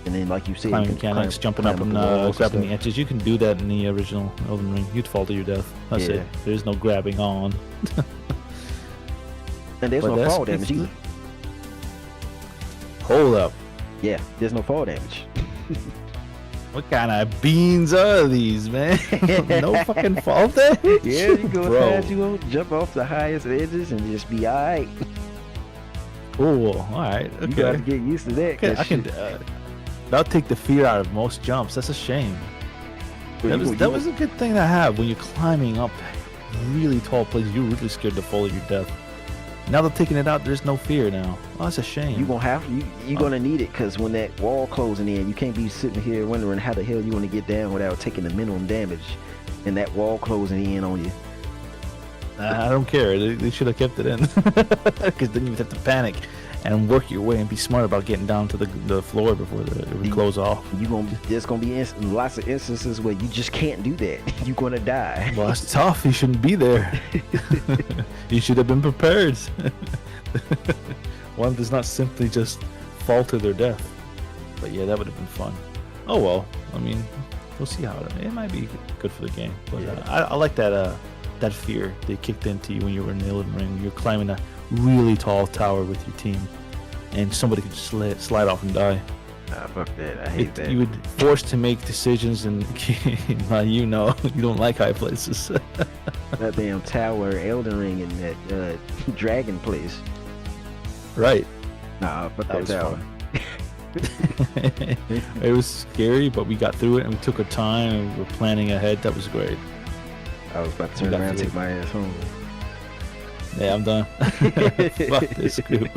S1: And then, like you said,
S2: climbing mechanics, jumping up and grabbing the edges. You can do that in the original Elden Ring. You'd fall to your death. That's it. There's no grabbing on.
S1: And there's no fall damage either.
S2: Hold up.
S1: Yeah, there's no fall damage.
S2: What kind of beans are these, man? No fucking fall damage?
S1: Yeah, you go as you go, jump off the highest edges and just be alright.
S2: Cool. Alright. Okay.
S1: You gotta get used to that.
S2: That'll take the fear out of most jumps. That's a shame. That was a good thing to have when you're climbing up really tall places. You're really scared to fall to your death. Now they're taking it out. There's no fear now. Oh, that's a shame.
S1: You're gonna need it because when that wall closing in, you can't be sitting here wondering how the hell you want to get down without taking the minimum damage, and that wall closing in on you.
S2: I don't care. They should have kept it in because then you'd have to panic and work your way and be smart about getting down to the floor before it would close off.
S1: There's gonna be lots of instances where you just can't do that. You're gonna die.
S2: Well, that's tough. You shouldn't be there. You should have been prepared. One does not simply just fall to their death. But yeah, that would have been fun. Oh well. I mean, we'll see how it might be good for the game. But I like that fear they kicked into you when you were in the Elden Ring. You're climbing a really tall tower with your team, and somebody could just slide off and die.
S1: Fuck that. I hate that.
S2: You would forced to make decisions, and you don't like high places.
S1: That damn tower, Elden Ring, and that dragon place.
S2: Right.
S1: Nah, fuck that tower.
S2: It was scary, but we got through it, and we took our time, and we were planning ahead. That was great.
S1: I was about to turn around and take my ass home.
S2: Yeah, I'm done. Fuck this group.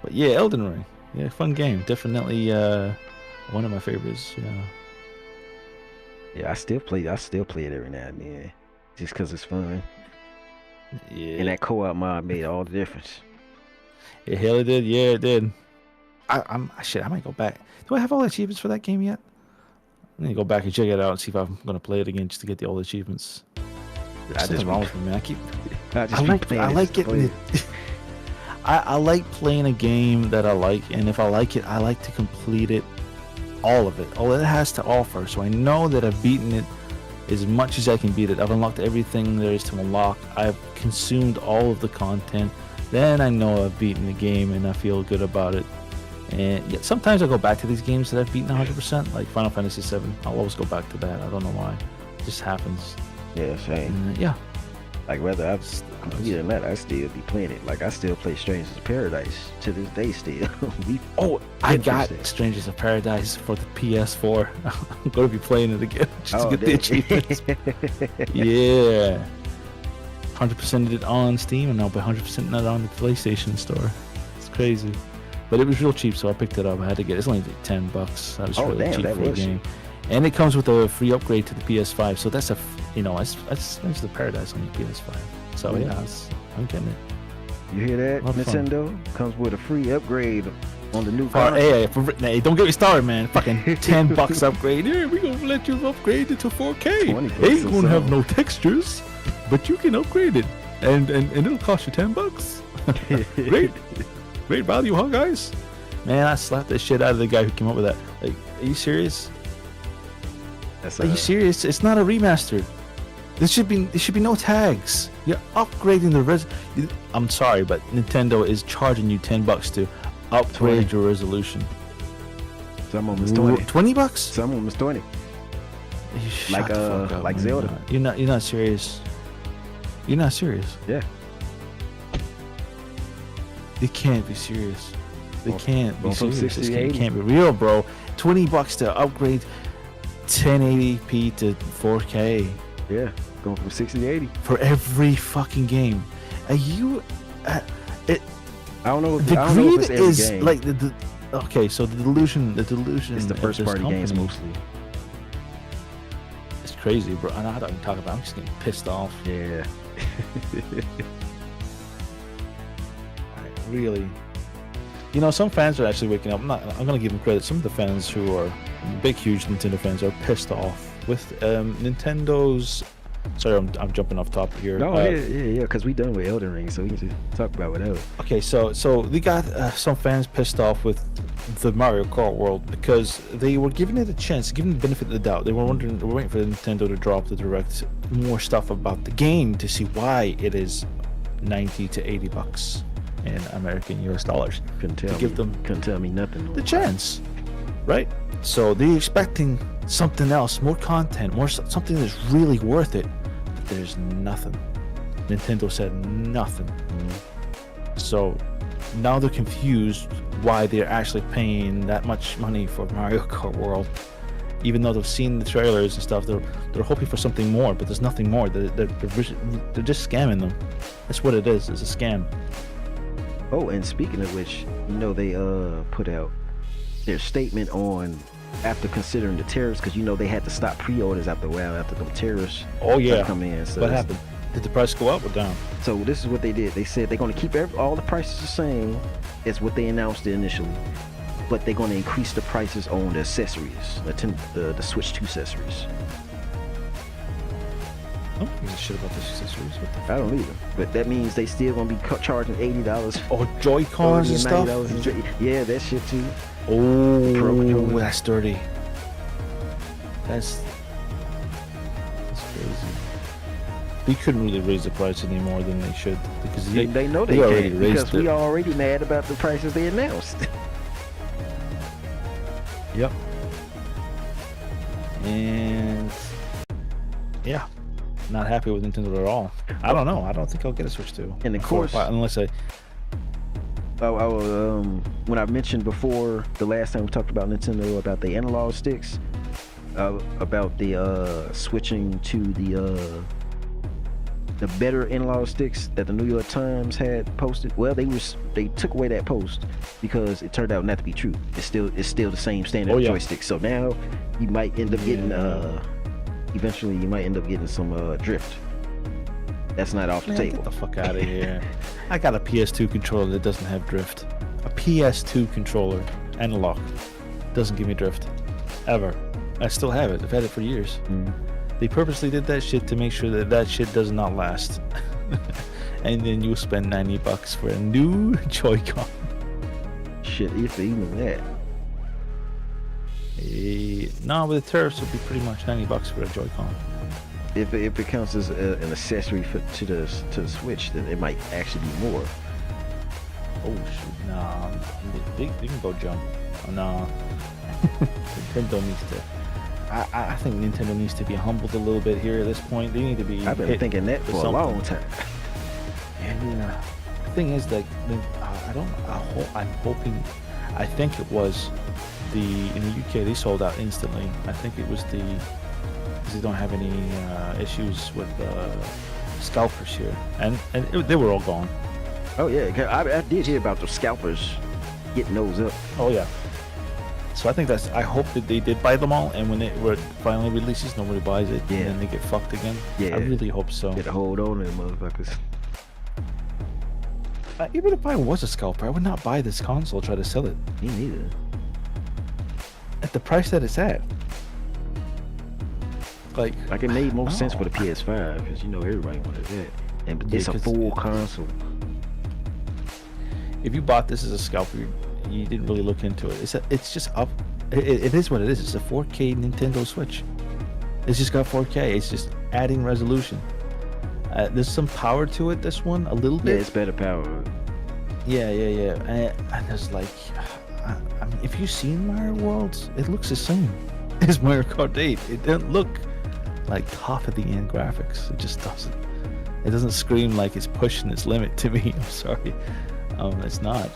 S2: But yeah, Elden Ring. Yeah, fun game. Definitely one of my favorites. Yeah.
S1: Yeah, I still play it every now and then, just cause it's fun.
S2: Yeah.
S1: And that co-op mod made all the difference.
S2: Yeah, hell it did. Yeah, it did. I might go back. Do I have all the achievements for that game yet? I'm gonna go back and check it out and see if I'm gonna play it again just to get all the achievements. There's something wrong with me, man. I like getting it. I like playing a game that I like, and if I like it, I like to complete it, all of it, all it has to offer. So I know that I've beaten it as much as I can beat it. I've unlocked everything there is to unlock. I've consumed all of the content. Then I know I've beaten the game, and I feel good about it. And yet sometimes I go back to these games that I've beaten 100%, like Final Fantasy VII. I'll always go back to that. I don't know why. It just happens.
S1: Yeah, same.
S2: And, yeah.
S1: Like whether I've completed that, I still be playing it. Like I still play Strangers of Paradise to this day still.
S2: I got Strangers of Paradise for the PS4. I'm going to be playing it again just to get the achievements. Yeah. 100%ed it on Steam, and now by 100% it on the PlayStation Store. It's crazy. But it was real cheap, so I picked it up. I had to get it's only like $10. That was really cheap for a game. And it comes with a free upgrade to the PS5, so that's that's the Paradise on the PS5. So yeah, I'm getting it.
S1: You hear that, Nintendo? Comes with a free upgrade on the new console.
S2: Hey, don't get me started, man. Fucking $10 upgrade. Yeah, we gonna let you upgrade it to 4K. Ain't gonna have no textures, but you can upgrade it, and it'll cost you $10. Great value, huh, guys? Man, I slapped the shit out of the guy who came up with that. Like, are you serious? Are you serious? It's not a remaster. There should be no tags. You're upgrading the I'm sorry, but Nintendo is charging you $10 to upgrade your resolution.
S1: Some of them is $20.
S2: $20?
S1: Some of them is $20.
S2: Shut the fuck up,
S1: like
S2: man.
S1: Zelda.
S2: You're not serious. You're not serious.
S1: Yeah.
S2: They can't be serious. They can't be serious.
S1: 60
S2: This
S1: to
S2: game
S1: 80.
S2: can't be real, bro. $20 to upgrade 1080p to 4K
S1: Yeah. Going from 60 to 80.
S2: for every fucking game. Are you?
S1: I don't know.
S2: The
S1: I don't know if
S2: greed
S1: it's every
S2: is
S1: game.
S2: like the. Okay, so the delusion.
S1: It's the
S2: of
S1: first
S2: this
S1: party games
S2: company
S1: mostly.
S2: It's crazy, bro. And I don't even talk about. I'm just getting pissed off.
S1: Yeah.
S2: Really. You know, some fans are actually waking up. I'm gonna give them credit. Some of the fans who are big, huge Nintendo fans are pissed off with Nintendo's. Sorry, I'm jumping off topic here.
S1: No, yeah, because we done with Elden Ring, so we can just talk about whatever.
S2: Okay, so they got some fans pissed off with the Mario Kart world because they were giving it a chance, giving the benefit of the doubt. They were waiting for Nintendo to drop the direct more stuff about the game to see why it is $90 to $80 in American US dollars.
S1: Couldn't tell me nothing.
S2: The chance, right? So they're expecting something else, more content, something that's really worth it. But there's nothing. Nintendo said nothing. So now they're confused why they're actually paying that much money for Mario Kart World, even though they've seen the trailers and stuff. They're hoping for something more, but there's nothing more. They're just scamming them. That's what it is. It's a scam.
S1: Oh, and speaking of which, you know, they put out their statement on after considering the tariffs, because you know they had to stop pre-orders after a while after the tariffs come in. So
S2: what happened? Did the price go up or down?
S1: So this is what they did. They said they're going to keep all the prices the same as what they announced initially, but they're going to increase the prices on the accessories, the Switch 2 accessories.
S2: I don't give a shit about the accessories. What the fuck?
S1: I don't either, but that means they still going to be charging $80.
S2: Oh, Joy-Cons and stuff?
S1: Yeah, that shit too.
S2: Oh, that's dirty. That's crazy. They couldn't really raise the price any more than they should, because
S1: they know they
S2: already
S1: can't,
S2: raised
S1: because we are already mad about the prices they announced.
S2: Yep. And yeah, not happy with Nintendo at all. I don't know. I don't think I'll get a Switch 2.
S1: And of course,
S2: unless I.
S1: When I mentioned before the last time we talked about Nintendo about the analog sticks, about the switching to the better analog sticks that the New York Times had posted. Well, they took away that post because it turned out not to be true. It's still the same standard joystick. So now you might end up getting eventually you might end up getting some drift. That's not off the table.
S2: Get the fuck out of here. I got a PS2 controller that doesn't have drift. A PS2 controller, analog, doesn't give me drift. Ever. I still have it. I've had it for years. They purposely did that shit to make sure that shit does not last. And then you spend $90 for a new Joy-Con.
S1: Shit, if even that.
S2: No, but the tariffs would be pretty much $90 for a Joy-Con.
S1: If it counts as an accessory to the Switch, then it might actually be more.
S2: Oh shoot, nah, they can go jump. Oh, no. Nintendo needs to. I think Nintendo needs to be humbled a little bit here at this point. They need to be.
S1: I've been thinking that for a long time.
S2: Yeah. The thing is, like, I'm hoping. I think it was in the UK they sold out instantly. I think it was because they don't have any issues with scalpers here, and they were all gone.
S1: Oh yeah, I did hear about the scalpers getting those up.
S2: Oh yeah. So I think I hope that they did buy them all, and when it finally releases, nobody buys it, and then they get fucked again. Yeah. I really hope so.
S1: Get a hold on them motherfuckers.
S2: Even if I was a scalper, I would not buy this console, try to sell it.
S1: Me neither.
S2: At the price that it's at. Like
S1: it made more sense for the PS5, because you know everybody wanted that. And it's a full console.
S2: If you bought this as a scalper, you didn't really look into it. It's just up. It is what it is. It's a 4K Nintendo Switch. It's just got 4K. It's just adding resolution. There's some power to it. This one, a little bit.
S1: Yeah, it's better power.
S2: Yeah. And there's like, I mean, if you've seen Mario Worlds, it looks the same as Mario Kart 8. It doesn't look like top of the end graphics. It just doesn't. It doesn't scream like it's pushing its limit to me. I'm sorry. It's not.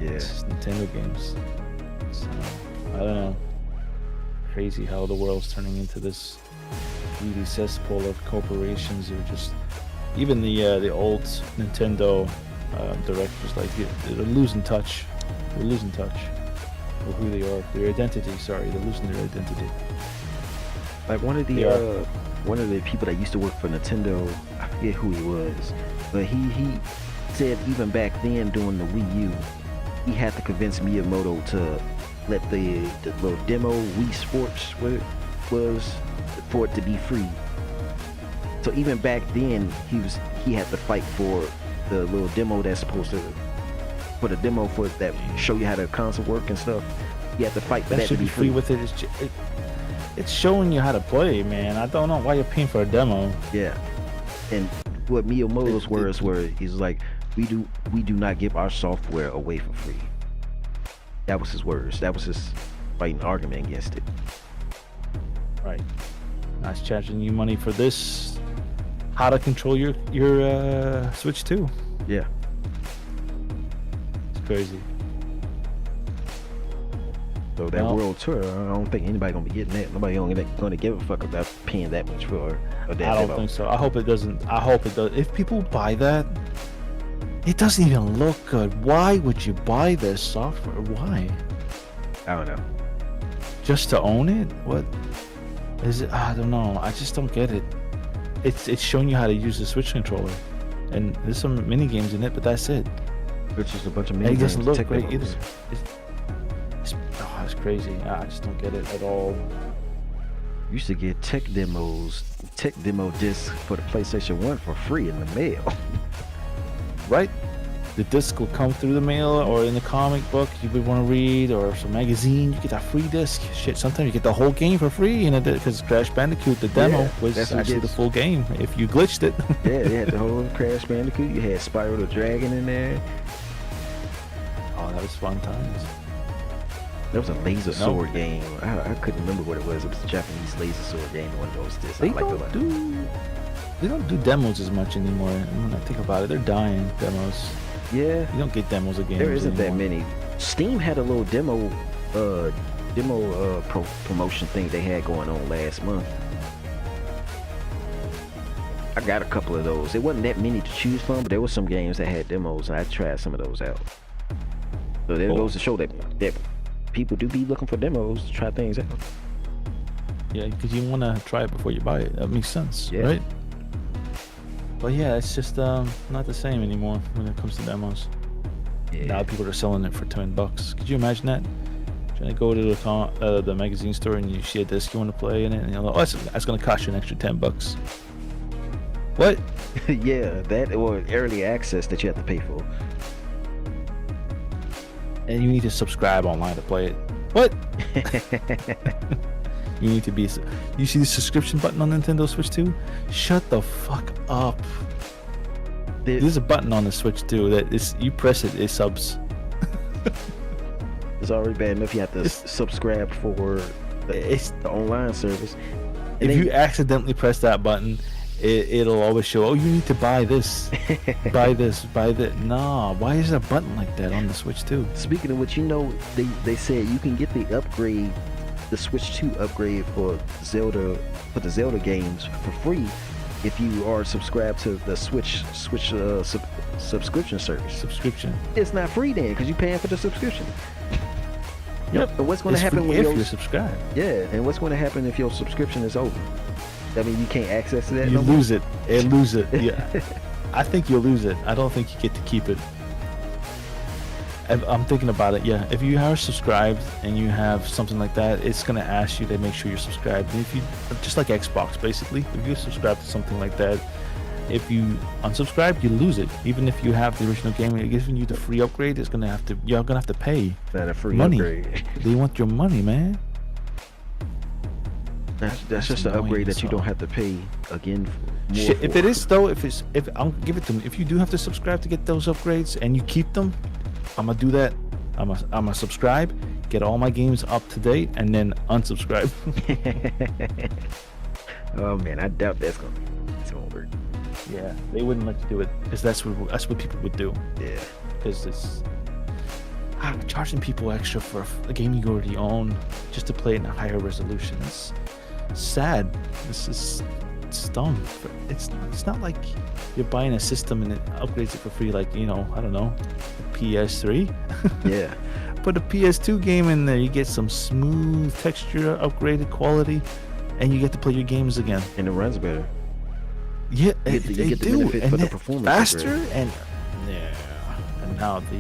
S1: Yeah.
S2: It's just Nintendo games. So, I don't know. Crazy how the world's turning into this greedy cesspool of corporations who are just, even the old Nintendo directors, like they're losing touch. They're losing touch with who they are, their identity. Sorry, they're losing their identity.
S1: Like one of the people that used to work for Nintendo, I forget who he was, but he said even back then during the Wii U, he had to convince Miyamoto to let the little demo Wii Sports was for it to be free. So even back then he had to fight for the little demo that's supposed to, for the demo for that show you how the console work and stuff. You have to fight for that
S2: should
S1: to
S2: be free with it. It's showing you how to play, man. I don't know why you're paying for a demo.
S1: Yeah. And what Miyamoto's words were, he's like, we do not give our software away for free. That was his words. That was his fighting argument against it.
S2: Right. Now it's charging you money for this. How to control your Switch 2.
S1: Yeah.
S2: It's crazy.
S1: So that world tour, I don't think anybody gonna be getting that. Nobody gonna give a fuck about paying that much for a damn
S2: I don't think so. I hope it doesn't. I hope it does. If people buy that, it doesn't even look good. Why would you buy this software? Why?
S1: I don't know.
S2: Just to own it? What is it? I don't know. I just don't get it. It's showing you how to use the Switch controller, and there's some mini games in it, but that's it.
S1: It's just a bunch of mini
S2: games. It doesn't look
S1: great
S2: either. It's crazy. I just don't get it at all.
S1: You used to get tech demo discs for the PlayStation 1 for free in the mail.
S2: Right? The disc will come through the mail or in the comic book you would want to read, or some magazine. You get that free disc. Shit, sometimes you get the whole game for free, you know, because Crash Bandicoot, the demo, was actually the full game if you glitched it.
S1: Yeah, they had the whole Crash Bandicoot. You had Spyro the Dragon in there.
S2: Oh, that was fun times.
S1: There was a laser sword game. I couldn't remember what it was. It was a Japanese laser sword game. One of those discs.
S2: They don't do demos as much anymore. When I think about it, they're dying, demos.
S1: Yeah.
S2: You don't get demos of games
S1: There isn't
S2: anymore.
S1: that many. Steam had a little demo promotion thing they had going on last month. I got a couple of those. There wasn't that many to choose from, but there were some games that had demos, and I tried some of those out. So there goes to show that people do be looking for demos to try things out.
S2: Yeah, because you want to try it before you buy it. That makes sense, right? But yeah, it's just not the same anymore when it comes to demos. Yeah. Now people are selling it for $10. Could you imagine that? Trying to go to the magazine store and you see a disc you want to play in it, and you're like, oh, that's going to cost you an extra $10. What?
S1: Yeah, that or early access that you have to pay for.
S2: And you need to subscribe online to play it. What? You need to be. You see the subscription button on Nintendo Switch 2? Shut the fuck up. There's a button on the Switch 2 that is, you press it, it subs.
S1: It's already bad enough you have to subscribe for the online service. And
S2: if you accidentally press that button, it'll always show, oh, you need to buy this, buy this, buy that. Nah, why is there a button like that on the Switch 2?
S1: Speaking of which, you know, they said you can get the upgrade, the Switch 2 upgrade for the Zelda games for free if you are subscribed to the Switch subscription service.
S2: Subscription.
S1: It's not free then because you're paying for the subscription.
S2: Yep.
S1: But what's going to happen when
S2: you subscribe?
S1: Yeah, and what's going to happen if your subscription is over? I mean, you can't access that.
S2: You lose it. And lose it. Yeah. I think you'll lose it. I don't think you get to keep it. I'm thinking about it. Yeah. If you are subscribed and you have something like that, it's gonna ask you to make sure you're subscribed. And if you, just like Xbox, basically, if you subscribe to something like that, if you unsubscribe, you lose it. Even if you have the original game, giving you the free upgrade, you're gonna have to pay
S1: that a free
S2: money.
S1: upgrade.
S2: They want your money, man.
S1: That's just an upgrade that you don't have to pay again for.
S2: Shit, if it is though, if I'll give it to them. If you do have to subscribe to get those upgrades and you keep them, I'm gonna do that. I'm gonna subscribe, get all my games up to date, and then unsubscribe.
S1: Oh man, I doubt that's gonna work.
S2: Yeah, they wouldn't let you do it because that's what people would do.
S1: Yeah,
S2: because it's charging people extra for a game you already own just to play it in a higher resolution. It's sad. It's dumb. It's not like you're buying a system and it upgrades it for free, like, you know, I don't know, the PS3.
S1: Yeah.
S2: Put a PS2 game in there, you get some smooth texture, upgraded quality, and you get to play your games again.
S1: And it runs better.
S2: Yeah,
S1: you get the benefit
S2: and
S1: for the performance
S2: faster,
S1: upgrade.
S2: and now the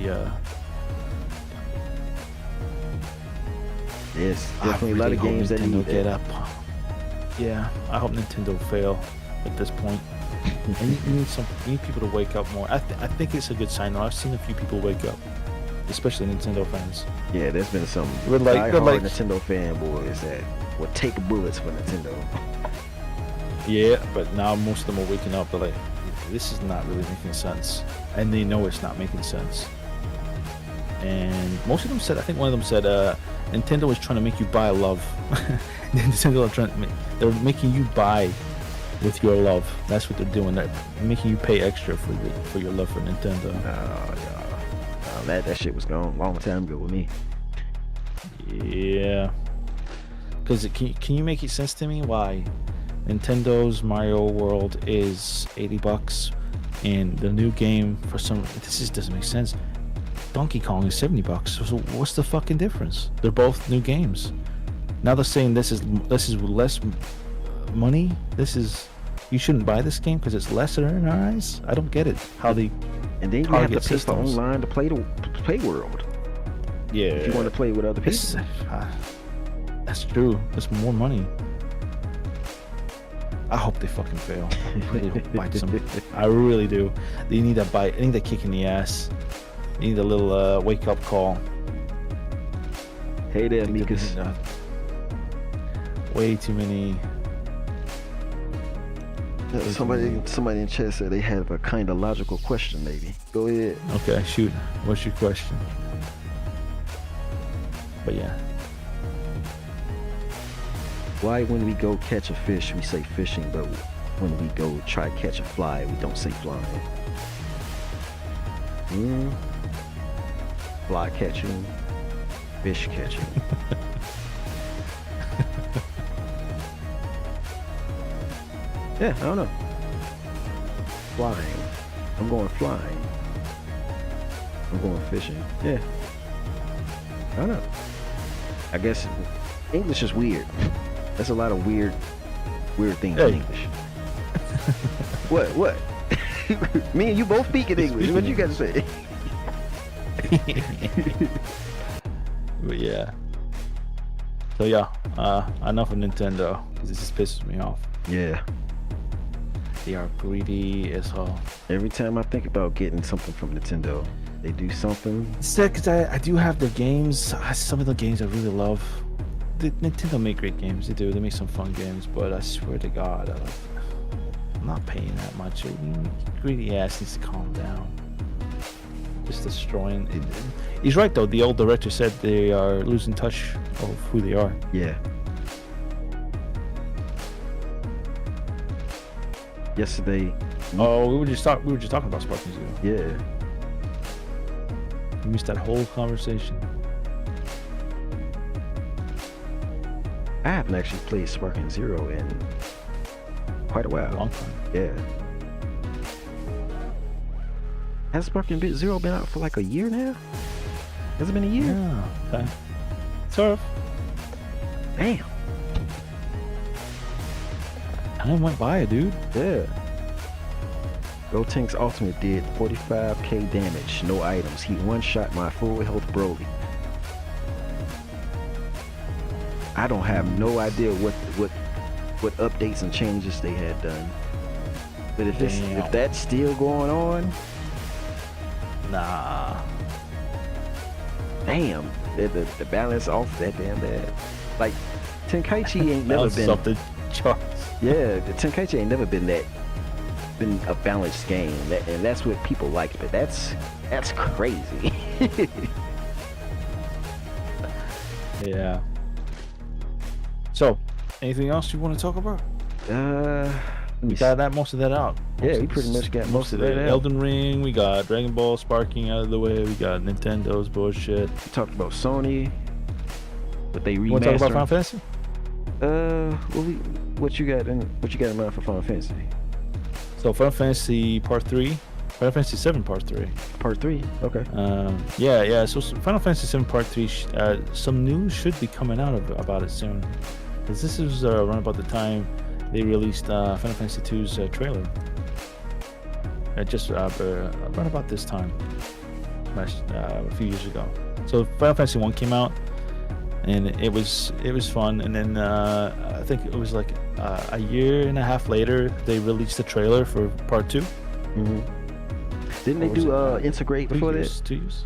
S1: yes, definitely a lot of games that
S2: Nintendo
S1: need
S2: get
S1: that.
S2: up. Yeah, I hope Nintendo fail at this point. And you need people to wake up more. I think it's a good sign though. I've seen a few people wake up, especially Nintendo fans.
S1: Yeah, there's been some
S2: We're like
S1: Nintendo fanboys that will take bullets for Nintendo.
S2: Yeah, but now most of them are waking up. They're like, this is not really making sense, and they know it's not making sense. And most of them said, I think one of them said, Nintendo is trying to make you buy love. Nintendo they're making you buy with your love. That's what they're doing. They're making you pay extra for your love for Nintendo.
S1: That shit was gone a long time ago with me.
S2: Yeah. Because can you make it sense to me why Nintendo's Mario World is $80 and the new game for some doesn't make sense. Donkey Kong is $70. So what's the fucking difference? They're both new games. Now they're saying this is less money. You shouldn't buy this game because it's lesser in our eyes. I don't get it. How they
S1: and then you have to pay for online to play World.
S2: Yeah.
S1: If you want to play with other people.
S2: That's true. That's more money. I hope they fucking fail. I really hope bite some. I really do. They need that bite. I need that kick in the ass. They need a little wake up call.
S1: Hey there, Mikas.
S2: Way too many.
S1: Somebody in chat said they have a kind of logical question. Maybe go ahead.
S2: Okay, shoot. What's your question? But yeah.
S1: Why when we go catch a fish we say fishing, but when we go try catch a fly we don't say flying? Fly catching, fish catching. Yeah, I don't know. Flying. I'm going flying. I'm going fishing. Yeah. I don't know. I guess English is weird. There's a lot of weird things in English. What? Me and you both speak in English. What you got to say?
S2: But yeah. So yeah, enough of Nintendo because it just pisses me off.
S1: Yeah.
S2: They are greedy as hell.
S1: Every time I think about getting something from Nintendo, they do something.
S2: Sad because I do have their games. Some of the games I really love. Nintendo make great games. They do. They make some fun games. But I swear to God, I'm not paying that much. Greedy ass needs to calm down. Just destroying. He's right though. The old director said they are losing touch of who they are.
S1: Yeah. Yesterday.
S2: Oh, we were just talking about Sparking Zero.
S1: Yeah.
S2: We missed that whole conversation.
S1: I haven't actually played Sparking Zero in quite a while.
S2: Long time.
S1: Yeah. Has Sparking Zero been out for like a year now? Has it been a year?
S2: Yeah. Okay. Sort of.
S1: Damn.
S2: Time went by, dude.
S1: Yeah. Gotank's ultimate did 45k damage, no items. He one-shot my full health Broly. I don't have no idea what updates and changes they had done. But if that's still going on,
S2: nah.
S1: Damn, the balance off that damn bad. Like Tenkaichi ain't
S2: That
S1: never
S2: was
S1: been.
S2: off the charts.
S1: Yeah, the Tenkaichi ain't never been a balanced game, and that's what people like. But that's crazy.
S2: Yeah. So, anything else you want to talk about?
S1: We
S2: We got most of that out.
S1: Yeah, we pretty much got most of that out.
S2: Elden Ring, we got Dragon Ball Sparking out of the way, we got Nintendo's bullshit.
S1: We talked about Sony, but they remastered.
S2: You want to talk about Final Fantasy?
S1: What you got in mind for Final Fantasy?
S2: So Final Fantasy Part 3, Final Fantasy 7 Part 3.
S1: Part 3, okay.
S2: Yeah. So Final Fantasy 7 Part 3, some news should be coming out about it soon, because this is around about the time they released Final Fantasy 2's trailer. Just around about this time, a few years ago. So Final Fantasy 1 came out, and it was fun. And then I think it was like a year and a half later, they released the trailer for Part 2.
S1: Mm-hmm. Didn't they do Integrate before that?
S2: 2 years?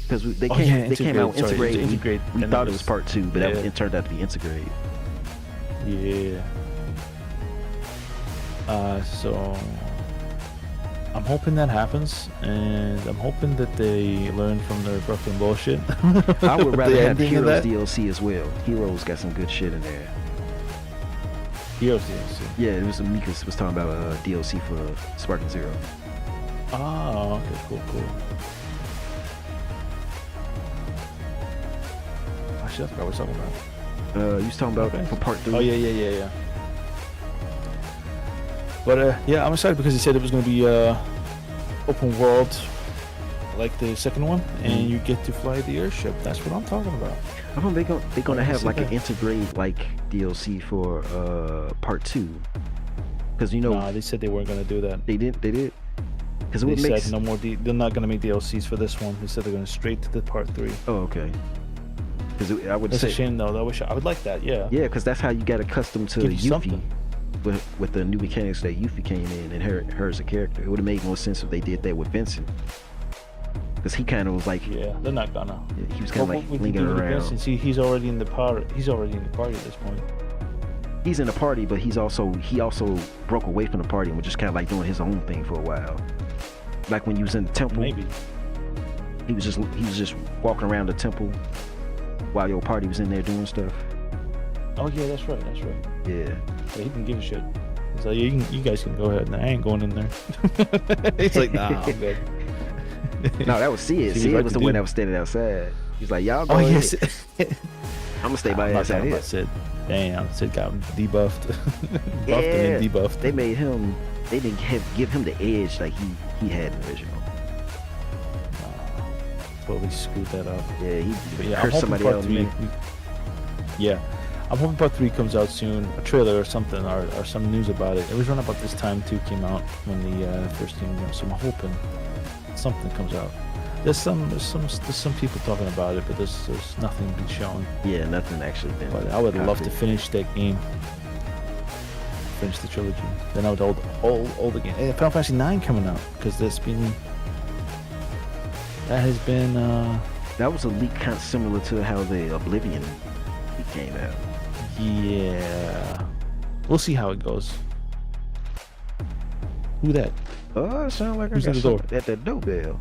S1: Because they came out Integrate.
S2: Integrate.
S1: We thought it was Part 2, but
S2: yeah.
S1: it turned out to be Integrate.
S2: Yeah. So I'm hoping that happens, and I'm hoping that they learn from their fucking bullshit.
S1: I would rather have
S2: ending of
S1: Heroes
S2: that.
S1: DLC as well. Heroes got some good shit in there.
S2: Heroes DLC.
S1: Yeah, it was Mika was talking about DLC for Sparking Zero.
S2: Oh, okay, cool. Actually, I forgot what I was talking about.
S1: You was talking about
S2: Okay.
S1: for Part 3.
S2: Oh, yeah. But yeah, I'm excited because he said it was going to be open world like the second one, and you get to fly the airship. That's what I'm talking about.
S1: I think they're gonna have like an
S2: that.
S1: Integrate like DLC for Part 2. Because
S2: Nah, they said they weren't going to do that.
S1: they did. Because it
S2: They
S1: would make
S2: said no more. They're not going to make DLCs for this one. They said they're going straight to the Part 3.
S1: Oh, okay. Because I would
S2: That's
S1: say
S2: a shame though. I would like that. Yeah.
S1: yeah, because that's how you got accustomed to
S2: Give you
S1: Yuffie
S2: something.
S1: with the new mechanics that Yuffie came in and her as a character. It would have made more sense if they did that with Vincent. Because he kind of was like
S2: Yeah, they're not gonna.
S1: he was kind of like
S2: we can
S1: lingering
S2: do with
S1: around.
S2: Vincent, see, he's already in the party. He's already in the party at this point.
S1: He's in the party, but he also broke away from the party and was just kind of like doing his own thing for a while. Like when you was in the temple,
S2: Maybe.
S1: he was just walking around the temple while your party was in there doing stuff.
S2: Oh yeah, that's right.
S1: Yeah.
S2: Yeah, he didn't give a shit. He's like, you guys can go ahead. Nah, I ain't going in there. He's like, nah, I'm good.
S1: No, that was Sid.
S2: See,
S1: Sid
S2: like
S1: was
S2: the
S1: the one
S2: dude.
S1: that was standing outside. He's like, y'all go
S2: Oh
S1: ahead.
S2: yes.
S1: I'm gonna stay my
S2: I'm not
S1: ass out
S2: talking
S1: here.
S2: about Sid. Damn, Sid got debuffed. Buffed
S1: Yeah,
S2: and then debuffed.
S1: they made him. They didn't give him the edge like he had in the original.
S2: Totally screwed that up.
S1: Yeah, he
S2: But yeah, I'm
S1: cursed
S2: hoping
S1: somebody
S2: Part
S1: else.
S2: 3. Yeah, I'm hoping Part 3 comes out soon. A trailer or something, or some news about it. It was around about this time 2 came out when the first thing. So I'm hoping something comes out. There's some people talking about it, but there's nothing been shown.
S1: Yeah, nothing actually been.
S2: But I would love to
S1: copied.
S2: finish that game. Finish the trilogy. Then I would hold again. Hey, Final Fantasy 9 coming out because that has been.
S1: That was a leak kind of similar to how the Oblivion leak came out.
S2: Yeah. We'll see how it goes. Who that?
S1: Oh, it sounds like
S2: Who's
S1: I
S2: at
S1: got
S2: the door?
S1: something at the doorbell.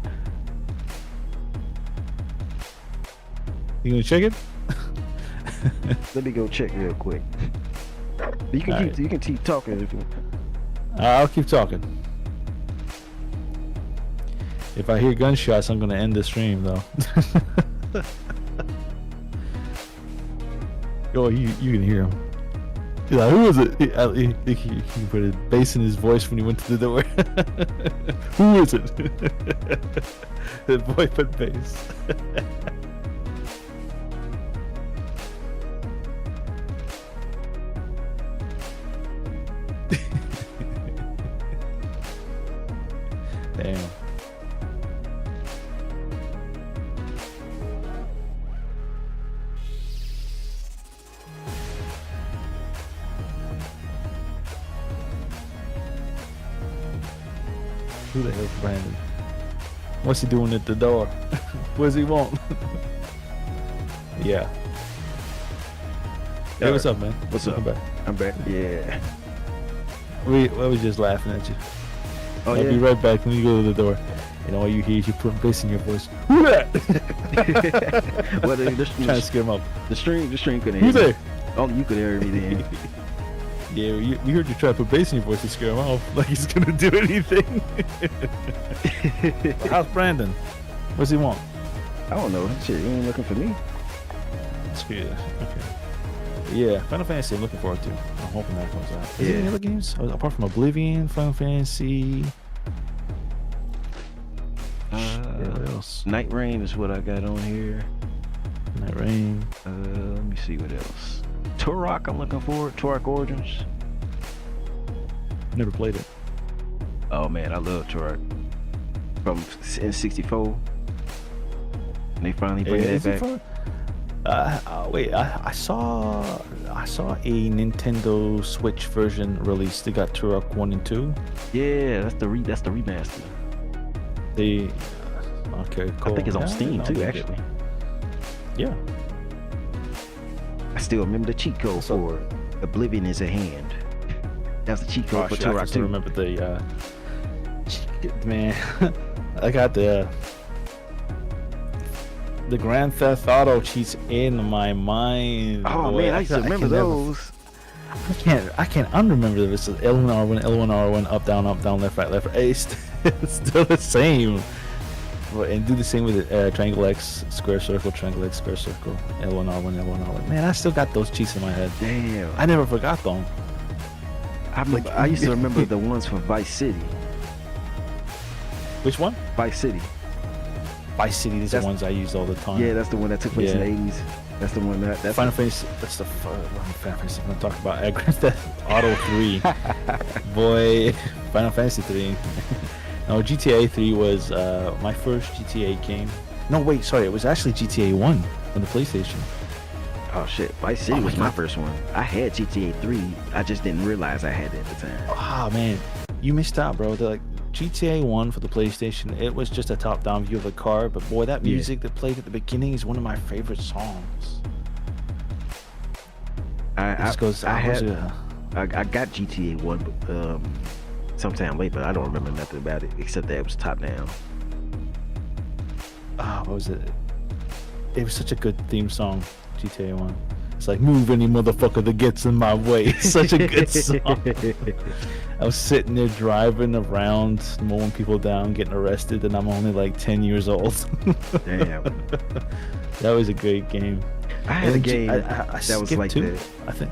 S2: You gonna check it?
S1: Let me go check real quick. You can
S2: Alright.
S1: you can keep talking if you.
S2: I'll keep talking. If I hear gunshots, I'm gonna end the stream though. Oh, you can hear him. He's like, who is it? He put a bass in his voice when he went to the door. Who is it? The boy put bass. Damn. Who the hell's Brandon? What's he doing at the door? What does he want? Yeah. Hey, what's up, man?
S1: What's up? I'm back. Yeah.
S2: I was just laughing at you.
S1: Oh,
S2: I'll be right back when you go to the door. And all you hear is you putting bass in your voice. Who that?
S1: Well,
S2: trying to scare him up.
S1: The stream couldn't
S2: Who's
S1: hear me.
S2: there?
S1: Only you could hear me then.
S2: Yeah, we heard you try to put bass in your voice to scare him off. Like he's gonna do anything. How's Brandon? What's he want?
S1: I don't know. Shit, he ain't looking for me.
S2: That's good. Okay. Yeah, Final Fantasy I'm looking forward to. I'm hoping that comes out. Is there any other games? Apart from Oblivion, Final Fantasy... what else?
S1: Nightreign is what I got on here.
S2: Nightreign.
S1: Let me see what else. Turok I'm looking for. Turok Origins.
S2: Never played it.
S1: Oh man, I love Turok. From N64. And they finally bring that back.
S2: Wait, I saw a Nintendo Switch version released. They got Turok 1 and 2.
S1: Yeah, that's the remaster.
S2: Okay, cool.
S1: I think it's on Steam too, actually.
S2: Yeah.
S1: I still remember the cheat code for Oblivion is a hand. That's the cheat code for Turok 2.
S2: I still remember the man. I got the Grand Theft Auto cheats in my mind.
S1: Oh man, I used to remember those.
S2: I can't unremember if it's L1 R1, L1 R1, up down, left right. It's still the same. And do the same with triangle X, square circle, triangle X, square circle, L1 R1, L1 R1. Man, I still got those cheats in my head.
S1: Damn.
S2: I never forgot them.
S1: I used to remember the ones for Vice City.
S2: Which one?
S1: Vice City.
S2: Vice City is the ones I used all the time.
S1: Yeah, that's the one that took place in the 80s. That's the one that's
S2: Final Fantasy. That's the Final Fantasy I'm gonna talk about. Grand Theft Auto 3. Boy, Final Fantasy 3. No, GTA 3 was my first GTA game. No, wait, sorry, it was actually GTA 1 on the PlayStation.
S1: Oh shit, Vice City was my first one. I had GTA 3, I just didn't realize I had it at the time.
S2: Ah, man, you missed out, bro. They're like GTA 1 for the PlayStation. It was just a top-down view of a car, but boy, that music that played at the beginning is one of my favorite songs.
S1: I got GTA 1, but sometime late, but I don't remember nothing about it except that it was top down.
S2: What was it? It was such a good theme song, GTA 1. It's like, move any motherfucker that gets in my way. It's such a good song. I was sitting there driving around, mowing people down, getting arrested, and I'm only like 10 years old.
S1: Damn.
S2: That was a great game.
S1: I had a game
S2: I
S1: that was like
S2: that. I think.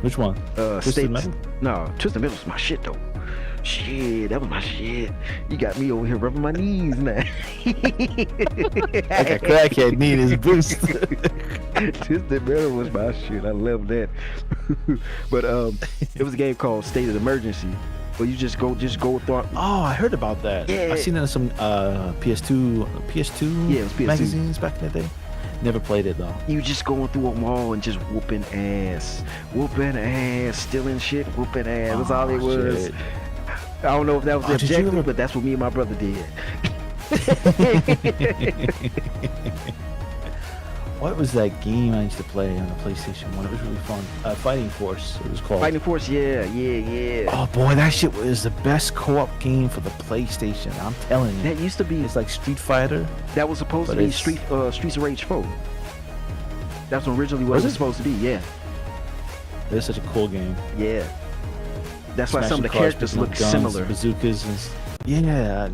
S2: Which one? Twisted Metal?
S1: No, Twisted Metal was my shit though. Shit, that was my shit. You got me over here rubbing my knees now.
S2: Like a crackhead need his boost.
S1: Twisted Metal was my shit. I love that. But it was a game called State of Emergency, where you just go through.
S2: Oh, I heard about that.
S1: Yeah.
S2: I seen that in some PS2
S1: yeah, it was PS2
S2: magazines back in the day. Never played it though.
S1: You just going through a wall and just whooping ass, stealing shit, whooping ass. That's all it was.
S2: Shit.
S1: I don't know if that was the objective, but that's what me and my brother did.
S2: What was that game I used to play on the PlayStation 1? It was really fun. Fighting Force, it was called.
S1: Fighting Force, yeah.
S2: Oh boy, that shit was the best co-op game for the PlayStation. I'm telling you.
S1: That used to be.
S2: It's like Street Fighter.
S1: That was supposed to be Streets of Rage 4. That's originally what it was supposed to be. Yeah.
S2: It's such a cool game.
S1: Yeah. That's why some of the
S2: cars,
S1: characters look
S2: guns,
S1: similar.
S2: Bazookas and yeah.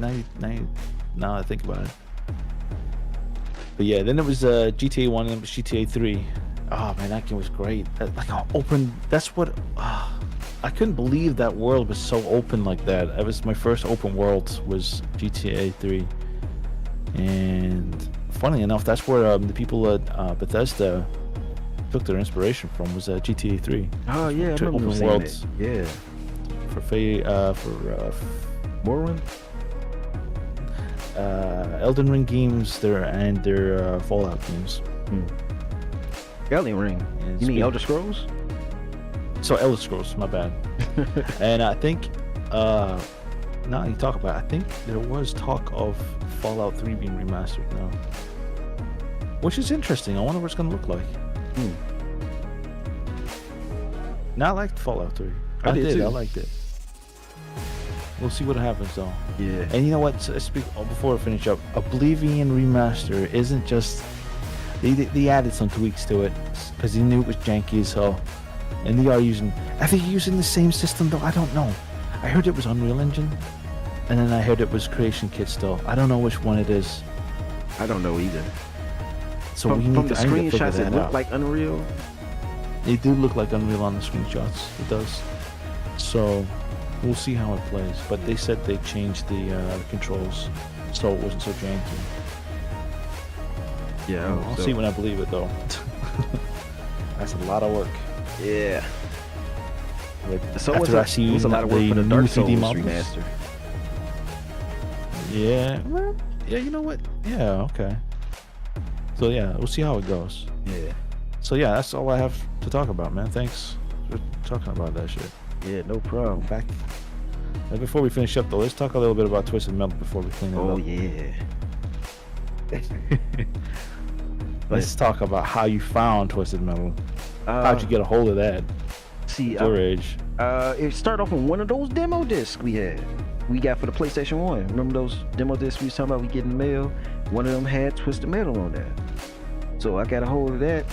S2: Now I think about it. But yeah, then it was GTA 1 and it was GTA 3. Oh man, that game was great. That's what. I couldn't believe that world was so open like that. It was my first open world was GTA 3, and funny enough, that's where the people at Bethesda took their inspiration from was GTA 3.
S1: Oh yeah, I remember
S2: open worlds.
S1: Yeah.
S2: For
S1: Morrowind.
S2: Elden Ring games and their Fallout games.
S1: Elden Ring. You mean Elder Scrolls?
S2: So Elder Scrolls, my bad. And I think now you talk about it, I think there was talk of Fallout 3 being remastered now, which is interesting. I wonder what it's gonna look like. No, I liked Fallout 3.
S1: I did too.
S2: I liked it. We'll see what happens though.
S1: Yeah.
S2: And you know what? Before I finish up, Oblivion Remaster isn't just. They added some tweaks to it because they knew it was janky as hell, and they are using. Are they using the same system though? I don't know. I heard it was Unreal Engine, and then I heard it was Creation Kit still. I don't know which one it is.
S1: I don't know either.
S2: So
S1: from the screenshots, it looked like Unreal.
S2: They do look like Unreal on the screenshots. It does. So we'll see how it plays. But they said they changed the controls so it wasn't so janky.
S1: Yeah,
S2: I'll see when I believe it though. That's a lot of work.
S1: Yeah.
S2: Like,
S1: so it was a lot of work for the Dark Souls remaster.
S2: Yeah. Well, yeah, you know what? Yeah, okay. So yeah, we'll see how it goes.
S1: Yeah.
S2: So yeah, that's all I have to talk about, man. Thanks for talking about that shit.
S1: Yeah, no problem.
S2: Back. Before we finish up though, let's talk a little bit about Twisted Metal before we clean it up.
S1: Oh yeah.
S2: Let's talk about how you found Twisted Metal. How'd you get a hold of that?
S1: See,
S2: your age.
S1: It started off on one of those demo discs we got for the PlayStation 1. Remember those demo discs we was talking about we get in the mail? One of them had Twisted Metal on there. So I got a hold of that.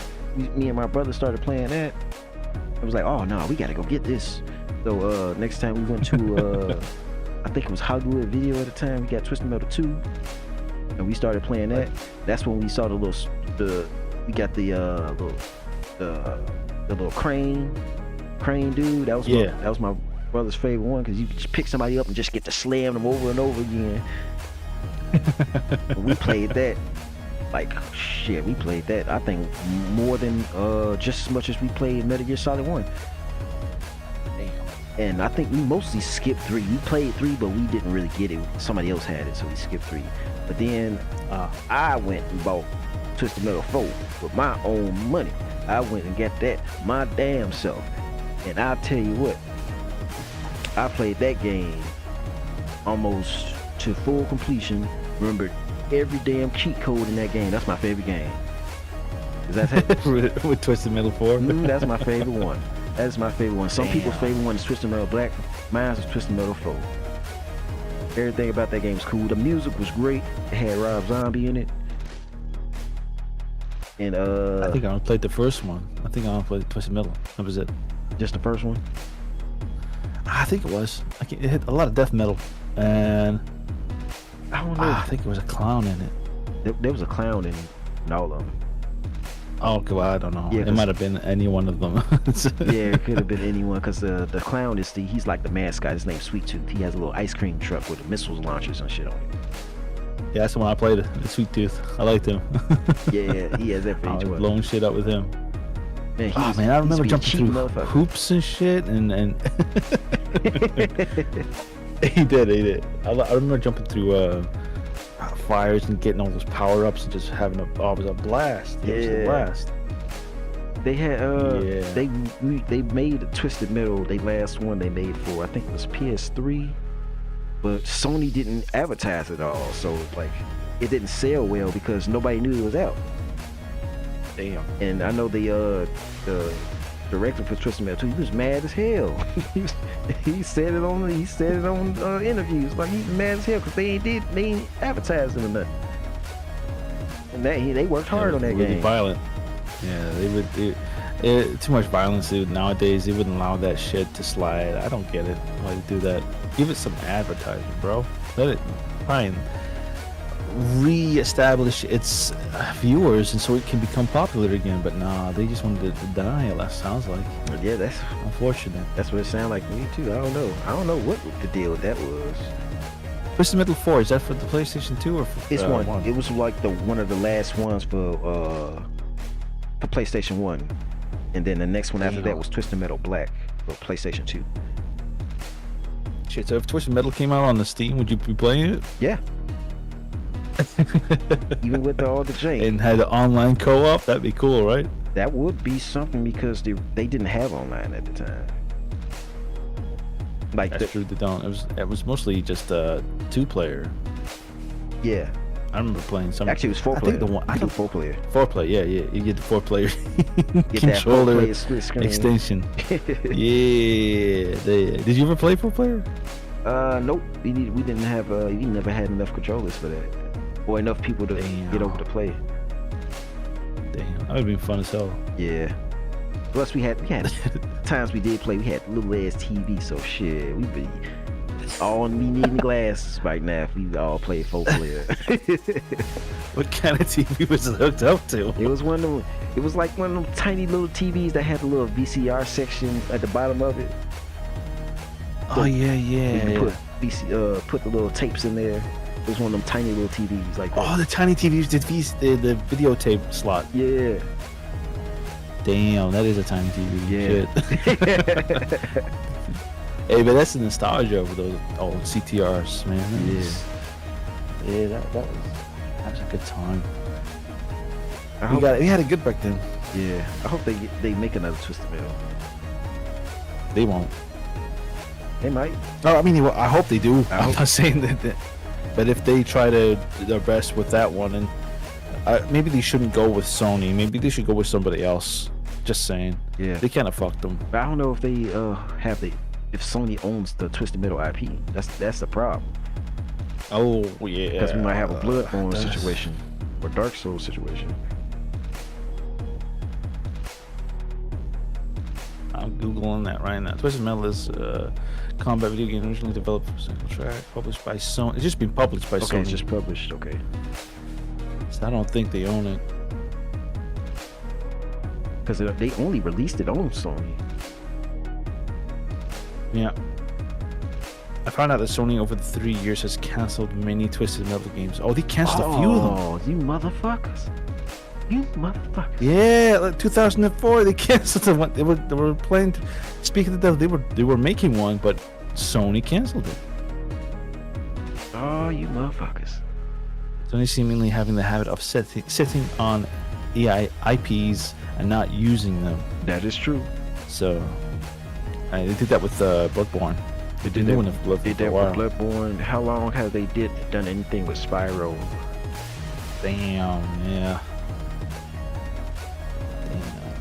S1: Me and my brother started playing that. I was like, oh no, we gotta go get this. So next time we went to I think it was Hollywood Video at the time, we got Twisted Metal 2. And we started playing that. That's when we saw we got the little crane dude. That was my brother's favorite one because you just pick somebody up and just get to slam them over and over again. We played that like shit. We played that I think more than just as much as we played Metal Gear Solid 1. And I think we mostly skipped 3. We played 3, but we didn't really get it. Somebody else had it, so we skipped 3. But then I went and bought Twisted Metal 4 with my own money. I went and got that my damn self. And I'll tell you what, I played that game almost to full completion. Remembered every damn cheat code in that game. That's my favorite game.
S2: With Twisted Metal 4?
S1: That's my favorite one. That's my favorite one. Some people's favorite one is Twisted Metal Black. Mine is Twisted Metal 4. Everything about that game was cool. The music was great. It had Rob Zombie in it. And
S2: I think I only played the first one. I think I only played Twisted Metal. That was it.
S1: Just the first one?
S2: I think it was. It had a lot of death metal, and
S1: I don't know.
S2: I think there was a clown in it.
S1: There was a clown in all of them.
S2: Oh, well, I don't know.
S1: Yeah,
S2: it might have been any one of them.
S1: Yeah, it could have been anyone because the clown is he's like the mascot. His name's Sweet Tooth. He has a little ice cream truck with missiles launchers and shit on it.
S2: Yeah, that's the one I played. The Sweet Tooth. I liked him.
S1: Yeah, he has that for each one.
S2: Blowing shit up with him.
S1: Man,
S2: I remember jumping through hoops and shit, and he did. I remember jumping through fires and getting all those power-ups and just having it was a blast. It was a blast.
S1: They had they made a Twisted Metal. They last one they made for I think it was PS3, but Sony didn't advertise it all, so like it didn't sell well because nobody knew it was out.
S2: Damn.
S1: And I know the director for Twisted Metal 2, he was mad as hell. he said it on interviews, like he's mad as hell because they ain't advertising or nothing. And they worked hard on that
S2: really
S1: game.
S2: Violent. Yeah, they would. Too much violence, dude. Nowadays, they wouldn't allow that shit to slide. I don't get it. Why they do that? Give it some advertising, bro. Let it fine. Re-establish its viewers and so it can become popular again, but nah, they just wanted to deny it. That sounds like.
S1: Yeah, that's
S2: unfortunate.
S1: That's what it sounded like to me too. I don't know what the deal with that was.
S2: Twisted Metal 4, is that for the PlayStation 2 or for
S1: it's one? It was like one of the last ones for PlayStation 1, and then the next one after that was Twisted Metal Black for PlayStation 2.
S2: Shit, so if Twisted Metal came out on the Steam, would you be playing it?
S1: Yeah. Even with all the jank.
S2: And had online co-op, that'd be cool, right?
S1: That would be something because they didn't have online at the time. Like
S2: that's true, they don't. It was mostly just a 2-player.
S1: Yeah.
S2: I remember playing some.
S1: Actually, it was 4
S2: I
S1: player.
S2: think the one.
S1: I do 4 player.
S2: 4-player. Yeah. You get the 4-player
S1: Get
S2: controller
S1: that 4 player split screen
S2: extension. Yeah. Did you ever play 4-player?
S1: Nope. We didn't have. We never had enough controllers for that, or enough people to get over to play.
S2: Damn, that would have been fun as hell.
S1: Yeah. Plus, we had times we did play. We had little ass TV, so shit. We be all we needing glasses right now if we all play 4 player.
S2: What kind of TV was it hooked up to?
S1: It was one of them. It was like one of them tiny little TVs that had a little VCR section at the bottom of it.
S2: Oh yeah.
S1: You can put the little tapes in there. It was one of them tiny little TVs like that.
S2: Oh, the tiny TVs, the videotape slot.
S1: Yeah.
S2: Damn, that is a tiny TV.
S1: Yeah.
S2: Shit. Hey, but that's the nostalgia of those old CTRs, man. Yeah, that was a good time. We had it good back then.
S1: Yeah. I hope they make another Twisted Metal.
S2: They won't.
S1: They might.
S2: No, I mean, I hope they do. I'm
S1: hope.
S2: not saying that. But if they try to do their best with that one, and maybe they shouldn't go with Sony. Maybe they should go with somebody else. Just saying.
S1: Yeah.
S2: They kind of fucked them.
S1: But I don't know if they if Sony owns the Twisted Metal IP. That's the problem.
S2: Oh yeah.
S1: Because we might have a Bloodborne situation or Dark Souls situation.
S2: I'm googling that right now. Twisted Metal is combat video game originally developed for single track, published by Sony. It's just been published by Sony.
S1: Okay, it's just published. Okay.
S2: So I don't think they own it.
S1: Because they only released it on Sony.
S2: Yeah. I found out that Sony over the 3 years has canceled many Twisted Metal games. Oh, they canceled a few of them.
S1: Oh, you motherfuckers. You motherfuckers.
S2: Yeah, like 2004, they canceled them. They were playing. Speaking of the devil, they were making one, but Sony canceled it.
S1: Oh, you motherfuckers.
S2: Sony seemingly having the habit of sitting on EI IPs and not using them.
S1: That is true.
S2: So they did that with Bloodborne.
S1: They did that with Bloodborne. How long have they done anything with Spyro?
S2: Damn, yeah.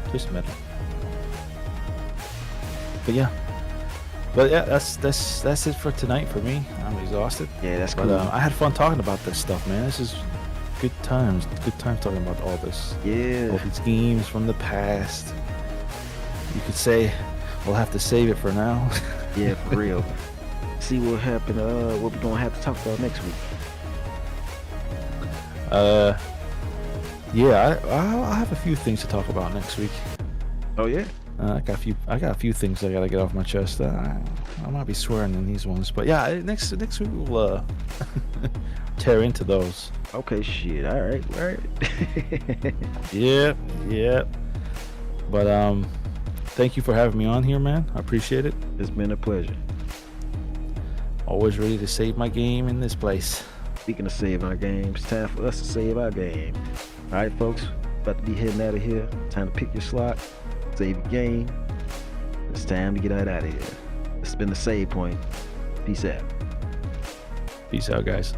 S2: Twisted Metal. But yeah, that's it for tonight for me. I'm exhausted.
S1: Yeah, that's cool.
S2: But I had fun talking about this stuff, man. This is good times. Good times talking about all this.
S1: Yeah.
S2: All these games from the past. You could say we'll have to save it for now.
S1: Yeah, for real. See what happened. What we're gonna have to talk about next week.
S2: Yeah, I'll have a few things to talk about next week.
S1: Oh yeah.
S2: I got a few things I gotta get off my chest. I might be swearing in these ones, but yeah, next week we'll tear into those.
S1: Okay, shit. All right.
S2: Yeah. But thank you for having me on here, man. I appreciate it.
S1: It's been a pleasure.
S2: Always ready to save my game in this place.
S1: Speaking of saving our games, time for us to save our game. All right, folks, about to be heading out of here. Time to pick your slot, save your game. It's time to get out of here. It's been the save point. Peace out.
S2: Peace out, guys.